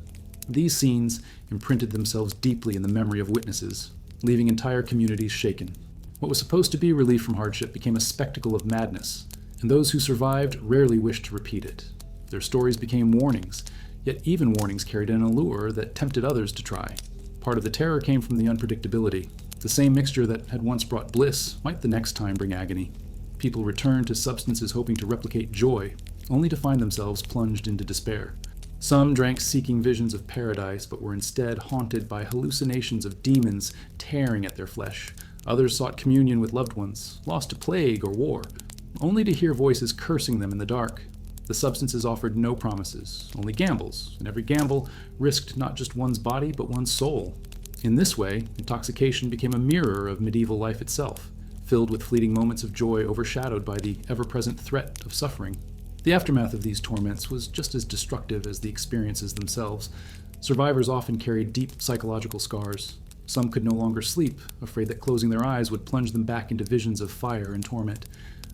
These scenes imprinted themselves deeply in the memory of witnesses, leaving entire communities shaken. What was supposed to be relief from hardship became a spectacle of madness, and those who survived rarely wished to repeat it. Their stories became warnings, yet even warnings carried an allure that tempted others to try. Part of the terror came from the unpredictability. The same mixture that had once brought bliss might the next time bring agony. People returned to substances hoping to replicate joy, only to find themselves plunged into despair. Some drank seeking visions of paradise, but were instead haunted by hallucinations of demons tearing at their flesh. Others sought communion with loved ones, lost to plague or war, only to hear voices cursing them in the dark. The substances offered no promises, only gambles, and every gamble risked not just one's body, but one's soul. In this way, intoxication became a mirror of medieval life itself, filled with fleeting moments of joy overshadowed by the ever-present threat of suffering. The aftermath of these torments was just as destructive as the experiences themselves. Survivors often carried deep psychological scars. Some could no longer sleep, afraid that closing their eyes would plunge them back into visions of fire and torment.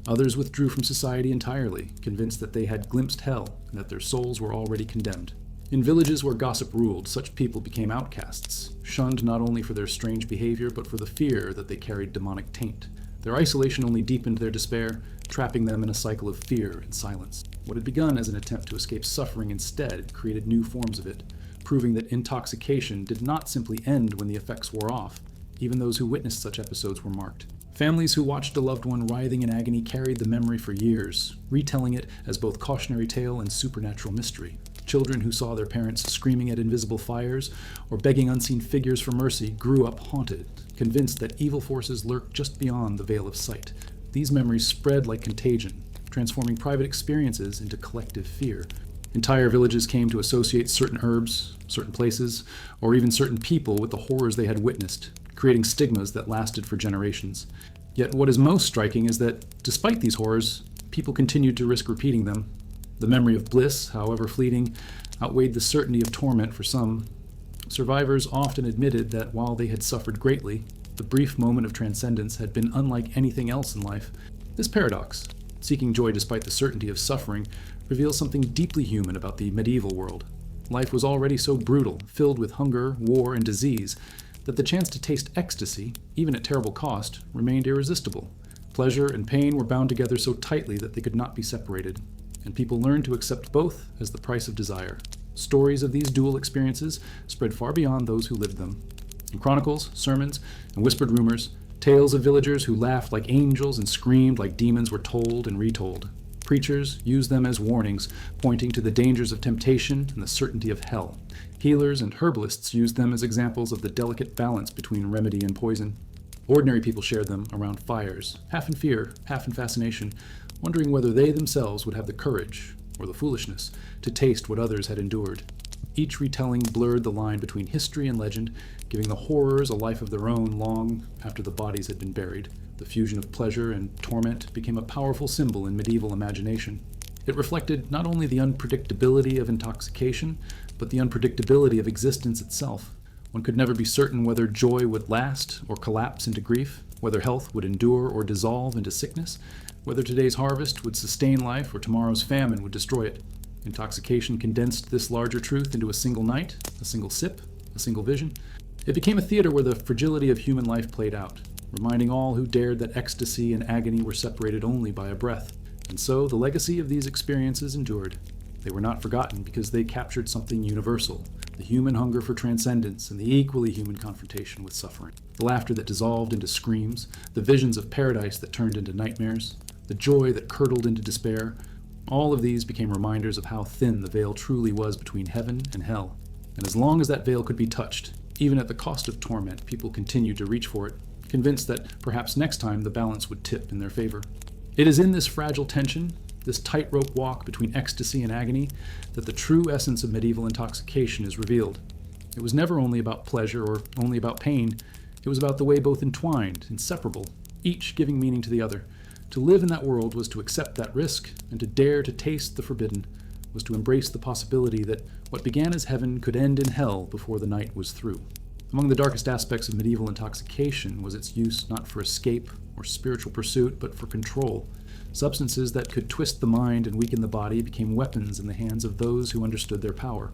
Others withdrew from society entirely, convinced that they had glimpsed hell and that their souls were already condemned. In villages where gossip ruled, such people became outcasts, shunned not only for their strange behavior, but for the fear that they carried demonic taint. Their isolation only deepened their despair, trapping them in a cycle of fear and silence. What had begun as an attempt to escape suffering instead created new forms of it, proving that intoxication did not simply end when the effects wore off. Even those who witnessed such episodes were marked. Families who watched a loved one writhing in agony carried the memory for years, retelling it as both cautionary tale and supernatural mystery. Children who saw their parents screaming at invisible fires or begging unseen figures for mercy grew up haunted, convinced that evil forces lurked just beyond the veil of sight. These memories spread like contagion, transforming private experiences into collective fear. Entire villages came to associate certain herbs, certain places, or even certain people with the horrors they had witnessed, creating stigmas that lasted for generations. Yet what is most striking is that, despite these horrors, people continued to risk repeating them. The memory of bliss, however fleeting, outweighed the certainty of torment for some. Survivors often admitted that while they had suffered greatly, the brief moment of transcendence had been unlike anything else in life. This paradox, seeking joy despite the certainty of suffering, reveals something deeply human about the medieval world. Life was already so brutal, filled with hunger, war, and disease, that the chance to taste ecstasy, even at terrible cost, remained irresistible. Pleasure and pain were bound together so tightly that they could not be separated, and people learned to accept both as the price of desire. Stories of these dual experiences spread far beyond those who lived them. In chronicles, sermons, and whispered rumors, tales of villagers who laughed like angels and screamed like demons were told and retold. Preachers used them as warnings, pointing to the dangers of temptation and the certainty of hell. Healers and herbalists used them as examples of the delicate balance between remedy and poison. Ordinary people shared them around fires, half in fear, half in fascination, wondering whether they themselves would have the courage, or the foolishness, to taste what others had endured. Each retelling blurred the line between history and legend, giving the horrors a life of their own long after the bodies had been buried. The fusion of pleasure and torment became a powerful symbol in medieval imagination. It reflected not only the unpredictability of intoxication, but the unpredictability of existence itself. One could never be certain whether joy would last or collapse into grief, whether health would endure or dissolve into sickness, whether today's harvest would sustain life or tomorrow's famine would destroy it. Intoxication condensed this larger truth into a single night, a single sip, a single vision. It became a theater where the fragility of human life played out, reminding all who dared that ecstasy and agony were separated only by a breath. And so the legacy of these experiences endured. They were not forgotten because they captured something universal, the human hunger for transcendence and the equally human confrontation with suffering. The laughter that dissolved into screams, the visions of paradise that turned into nightmares, the joy that curdled into despair, all of these became reminders of how thin the veil truly was between heaven and hell. And as long as that veil could be touched, even at the cost of torment, people continued to reach for it, convinced that perhaps next time the balance would tip in their favor. It is in this fragile tension, this tightrope walk between ecstasy and agony, that the true essence of medieval intoxication is revealed. It was never only about pleasure or only about pain. It was about the way both entwined, inseparable, each giving meaning to the other. To live in that world was to accept that risk, and to dare to taste the forbidden was to embrace the possibility that what began as heaven could end in hell before the night was through. Among the darkest aspects of medieval intoxication was its use not for escape or spiritual pursuit, but for control. Substances that could twist the mind and weaken the body became weapons in the hands of those who understood their power.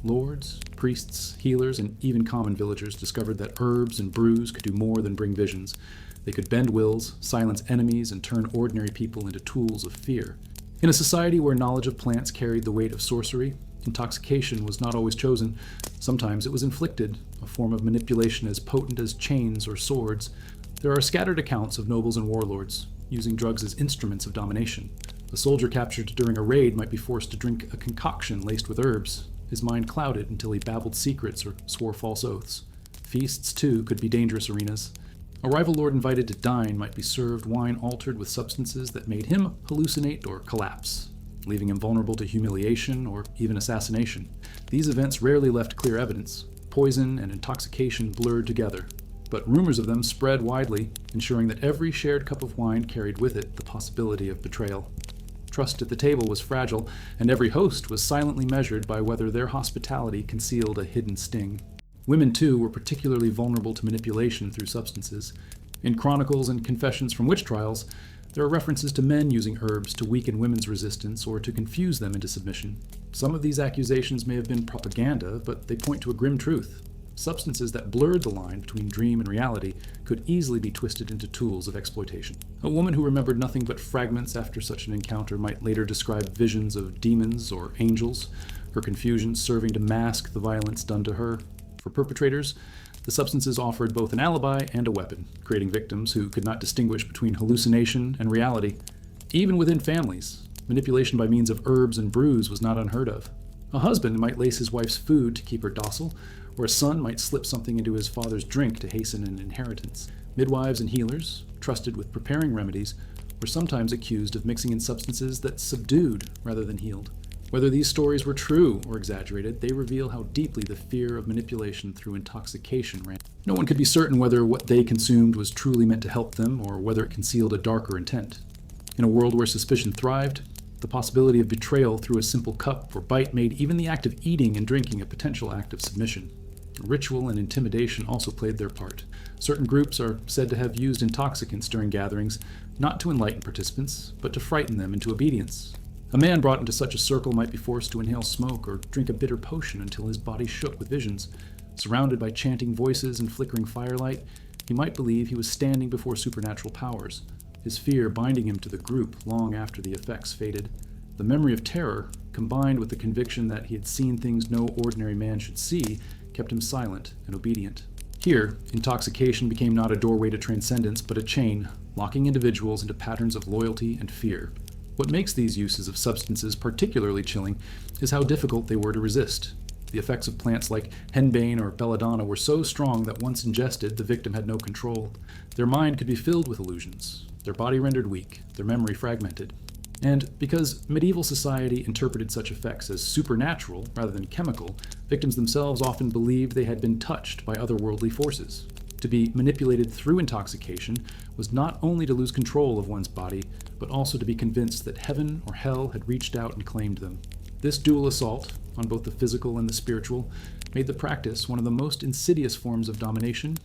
Lords, priests, healers, and even common villagers discovered that herbs and brews could do more than bring visions. They could bend wills, silence enemies, and turn ordinary people into tools of fear. In a society where knowledge of plants carried the weight of sorcery, intoxication was not always chosen. Sometimes it was inflicted, a form of manipulation as potent as chains or swords. There are scattered accounts of nobles and warlords using drugs as instruments of domination. A soldier captured during a raid might be forced to drink a concoction laced with herbs, his mind clouded until he babbled secrets or swore false oaths. Feasts, too, could be dangerous arenas. A rival lord invited to dine might be served wine altered with substances that made him hallucinate or collapse, leaving him vulnerable to humiliation or even assassination. These events rarely left clear evidence. Poison and intoxication blurred together, but rumors of them spread widely, ensuring that every shared cup of wine carried with it the possibility of betrayal. Trust at the table was fragile, and every host was silently measured by whether their hospitality concealed a hidden sting. Women, too, were particularly vulnerable to manipulation through substances. In chronicles and confessions from witch trials, there are references to men using herbs to weaken women's resistance or to confuse them into submission. Some of these accusations may have been propaganda, but they point to a grim truth. Substances that blurred the line between dream and reality could easily be twisted into tools of exploitation. A woman who remembered nothing but fragments after such an encounter might later describe visions of demons or angels, her confusion serving to mask the violence done to her. For perpetrators, the substances offered both an alibi and a weapon, creating victims who could not distinguish between hallucination and reality. Even within families, manipulation by means of herbs and brews was not unheard of. A husband might lace his wife's food to keep her docile, or a son might slip something into his father's drink to hasten an inheritance. Midwives and healers, trusted with preparing remedies, were sometimes accused of mixing in substances that subdued rather than healed. Whether these stories were true or exaggerated, they reveal how deeply the fear of manipulation through intoxication ran. No one could be certain whether what they consumed was truly meant to help them or whether it concealed a darker intent. In a world where suspicion thrived, the possibility of betrayal through a simple cup or bite made even the act of eating and drinking a potential act of submission. Ritual and intimidation also played their part. Certain groups are said to have used intoxicants during gatherings, not to enlighten participants, but to frighten them into obedience. A man brought into such a circle might be forced to inhale smoke or drink a bitter potion until his body shook with visions. Surrounded by chanting voices and flickering firelight, he might believe he was standing before supernatural powers, his fear binding him to the group long after the effects faded. The memory of terror, combined with the conviction that he had seen things no ordinary man should see, kept him silent and obedient. Here, intoxication became not a doorway to transcendence, but a chain, locking individuals into patterns of loyalty and fear. What makes these uses of substances particularly chilling is how difficult they were to resist. The effects of plants like henbane or belladonna were so strong that once ingested, the victim had no control. Their mind could be filled with illusions, their body rendered weak, their memory fragmented. And because medieval society interpreted such effects as supernatural rather than chemical, victims themselves often believed they had been touched by otherworldly forces. To be manipulated through intoxication was not only to lose control of one's body, but also to be convinced that heaven or hell had reached out and claimed them. This dual assault, on both the physical and the spiritual, made the practice one of the most insidious forms of domination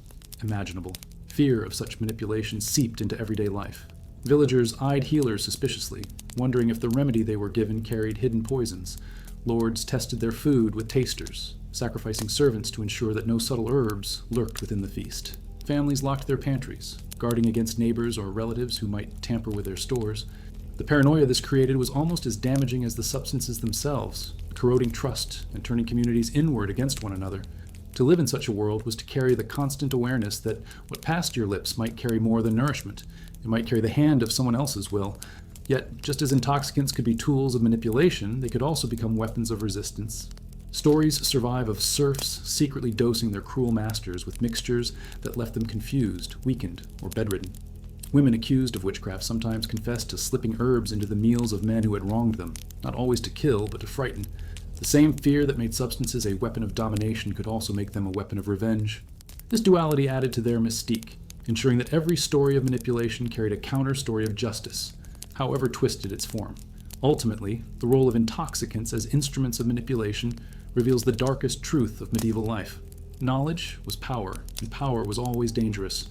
imaginable. Fear of such manipulation seeped into everyday life. Villagers eyed healers suspiciously, wondering if the remedy they were given carried hidden poisons. Lords tested their food with tasters, sacrificing servants to ensure that no subtle herbs lurked within the feast. Families locked their pantries, guarding against neighbors or relatives who might tamper with their stores. The paranoia this created was almost as damaging as the substances themselves, corroding trust and turning communities inward against one another. To live in such a world was to carry the constant awareness that what passed your lips might carry more than nourishment. It might carry the hand of someone else's will. Yet, just as intoxicants could be tools of manipulation, they could also become weapons of resistance. Stories survive of serfs secretly dosing their cruel masters with mixtures that left them confused, weakened, or bedridden. Women accused of witchcraft sometimes confessed to slipping herbs into the meals of men who had wronged them, not always to kill, but to frighten. The same fear that made substances a weapon of domination could also make them a weapon of revenge. This duality added to their mystique, ensuring that every story of manipulation carried a counter-story of justice, however twisted its form. Ultimately, the role of intoxicants as instruments of manipulation reveals the darkest truth of medieval life. Knowledge was power, and power was always dangerous.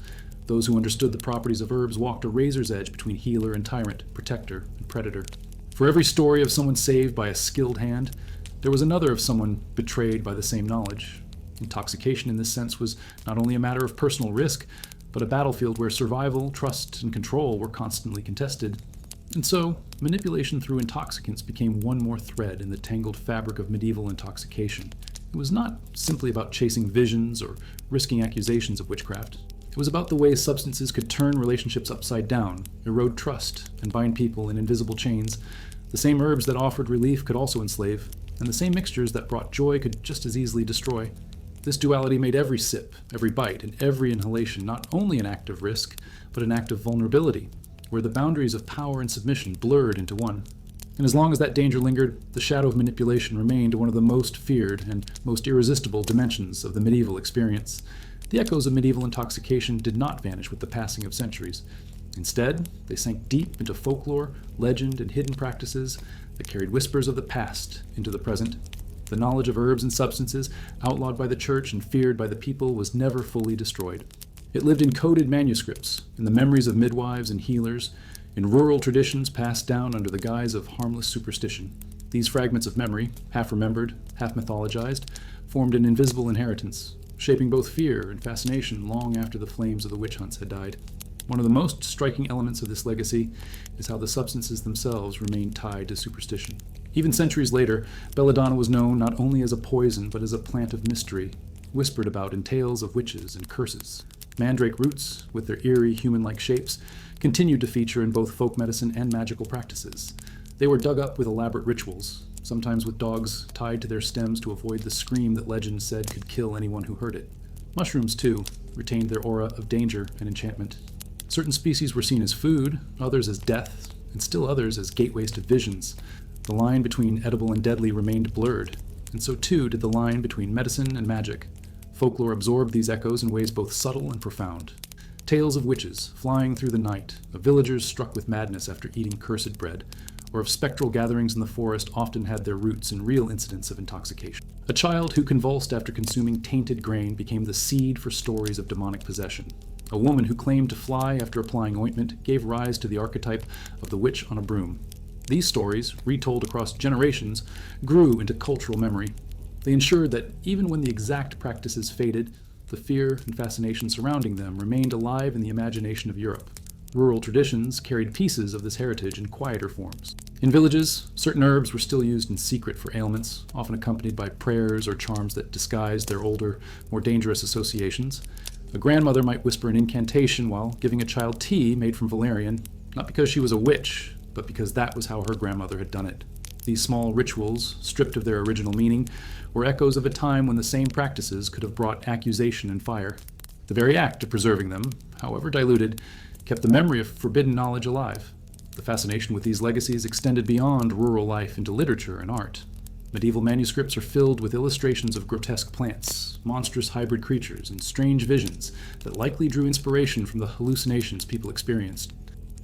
Those who understood the properties of herbs walked a razor's edge between healer and tyrant, protector and predator. For every story of someone saved by a skilled hand, there was another of someone betrayed by the same knowledge. Intoxication in this sense was not only a matter of personal risk, but a battlefield where survival, trust, and control were constantly contested. And so, manipulation through intoxicants became one more thread in the tangled fabric of medieval intoxication. It was not simply about chasing visions or risking accusations of witchcraft. It was about the ways substances could turn relationships upside down, erode trust, and bind people in invisible chains. The same herbs that offered relief could also enslave, and the same mixtures that brought joy could just as easily destroy. This duality made every sip, every bite, and every inhalation not only an act of risk, but an act of vulnerability, where the boundaries of power and submission blurred into one. And as long as that danger lingered, the shadow of manipulation remained one of the most feared and most irresistible dimensions of the medieval experience. The echoes of medieval intoxication did not vanish with the passing of centuries. Instead, they sank deep into folklore, legend, and hidden practices that carried whispers of the past into the present. The knowledge of herbs and substances, outlawed by the church and feared by the people, was never fully destroyed. It lived in coded manuscripts, in the memories of midwives and healers, in rural traditions passed down under the guise of harmless superstition. These fragments of memory, half remembered, half mythologized, formed an invisible inheritance, shaping both fear and fascination long after the flames of the witch hunts had died. One of the most striking elements of this legacy is how the substances themselves remained tied to superstition. Even centuries later, belladonna was known not only as a poison but as a plant of mystery, whispered about in tales of witches and curses. Mandrake roots, with their eerie, human-like shapes, continued to feature in both folk medicine and magical practices. They were dug up with elaborate rituals, sometimes with dogs tied to their stems to avoid the scream that legend said could kill anyone who heard it. Mushrooms, too, retained their aura of danger and enchantment. Certain species were seen as food, others as death, and still others as gateways to visions. The line between edible and deadly remained blurred, and so too did the line between medicine and magic. Folklore absorbed these echoes in ways both subtle and profound. Tales of witches flying through the night, of villagers struck with madness after eating cursed bread, or of spectral gatherings in the forest often had their roots in real incidents of intoxication. A child who convulsed after consuming tainted grain became the seed for stories of demonic possession. A woman who claimed to fly after applying ointment gave rise to the archetype of the witch on a broom. These stories, retold across generations, grew into cultural memory. They ensured that even when the exact practices faded, the fear and fascination surrounding them remained alive in the imagination of Europe. Rural traditions carried pieces of this heritage in quieter forms. In villages, certain herbs were still used in secret for ailments, often accompanied by prayers or charms that disguised their older, more dangerous associations. A grandmother might whisper an incantation while giving a child tea made from valerian, not because she was a witch, but because that was how her grandmother had done it. These small rituals, stripped of their original meaning, were echoes of a time when the same practices could have brought accusation and fire. The very act of preserving them, however diluted, kept the memory of forbidden knowledge alive. The fascination with these legacies extended beyond rural life into literature and art. Medieval manuscripts are filled with illustrations of grotesque plants, monstrous hybrid creatures, and strange visions that likely drew inspiration from the hallucinations people experienced.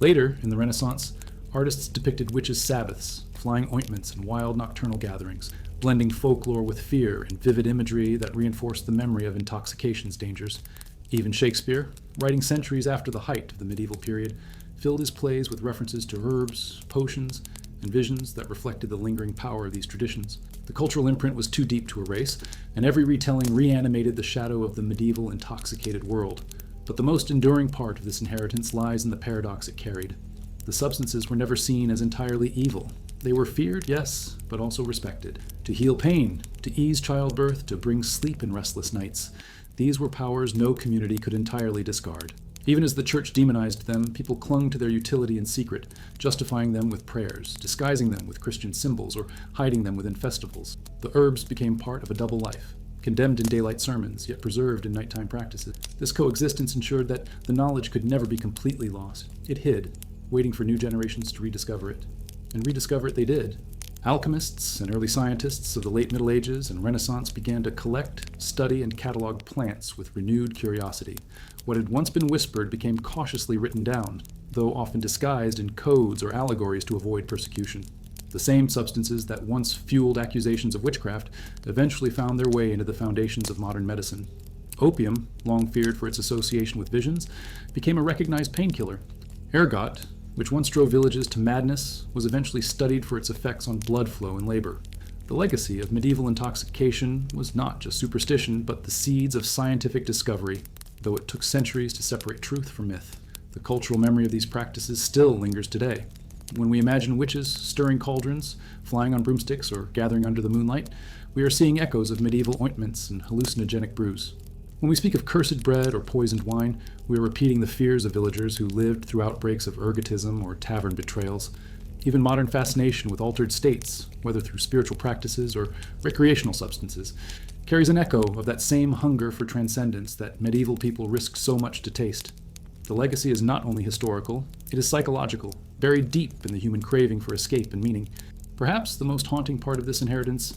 Later, in the Renaissance, artists depicted witches' sabbaths, flying ointments, and wild nocturnal gatherings, blending folklore with fear and vivid imagery that reinforced the memory of intoxication's dangers. Even Shakespeare, writing centuries after the height of the medieval period, filled his plays with references to herbs, potions, and visions that reflected the lingering power of these traditions. The cultural imprint was too deep to erase, and every retelling reanimated the shadow of the medieval intoxicated world. But the most enduring part of this inheritance lies in the paradox it carried. The substances were never seen as entirely evil. They were feared, yes, but also respected. To heal pain, to ease childbirth, to bring sleep in restless nights. These were powers no community could entirely discard. Even as the church demonized them, people clung to their utility in secret, justifying them with prayers, disguising them with Christian symbols, or hiding them within festivals. The herbs became part of a double life, condemned in daylight sermons, yet preserved in nighttime practices. This coexistence ensured that the knowledge could never be completely lost. It hid, waiting for new generations to rediscover it. And rediscover it they did. Alchemists and early scientists of the late Middle Ages and Renaissance began to collect, study, and catalog plants with renewed curiosity. What had once been whispered became cautiously written down, though often disguised in codes or allegories to avoid persecution. The same substances that once fueled accusations of witchcraft eventually found their way into the foundations of modern medicine. Opium, long feared for its association with visions, became a recognized painkiller. Ergot, which once drove villages to madness, was eventually studied for its effects on blood flow in labor. The legacy of medieval intoxication was not just superstition, but the seeds of scientific discovery, though it took centuries to separate truth from myth. The cultural memory of these practices still lingers today. When we imagine witches stirring cauldrons, flying on broomsticks, or gathering under the moonlight, we are seeing echoes of medieval ointments and hallucinogenic brews. When we speak of cursed bread or poisoned wine, we are repeating the fears of villagers who lived through outbreaks of ergotism or tavern betrayals. Even modern fascination with altered states, whether through spiritual practices or recreational substances, carries an echo of that same hunger for transcendence that medieval people risked so much to taste. The legacy is not only historical, it is psychological, buried deep in the human craving for escape and meaning. Perhaps the most haunting part of this inheritance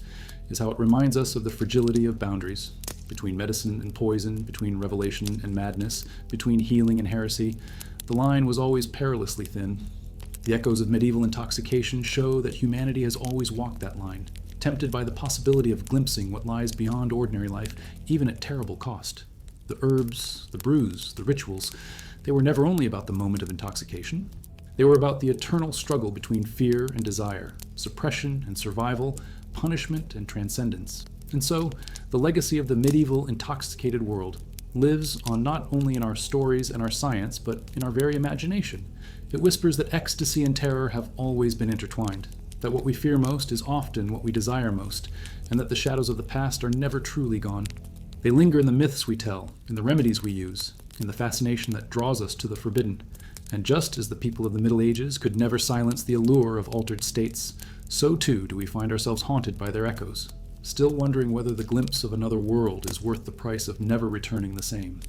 is how it reminds us of the fragility of boundaries, between medicine and poison, between revelation and madness, between healing and heresy. The line was always perilously thin. The echoes of medieval intoxication show that humanity has always walked that line, tempted by the possibility of glimpsing what lies beyond ordinary life, even at terrible cost. The herbs, the brews, the rituals, they were never only about the moment of intoxication. They were about the eternal struggle between fear and desire, suppression and survival, punishment and transcendence. And so, the legacy of the medieval intoxicated world lives on not only in our stories and our science, but in our very imagination. It whispers that ecstasy and terror have always been intertwined, that what we fear most is often what we desire most, and that the shadows of the past are never truly gone. They linger in the myths we tell, in the remedies we use, in the fascination that draws us to the forbidden. And just as the people of the Middle Ages could never silence the allure of altered states, so too do we find ourselves haunted by their echoes, still wondering whether the glimpse of another world is worth the price of never returning the same.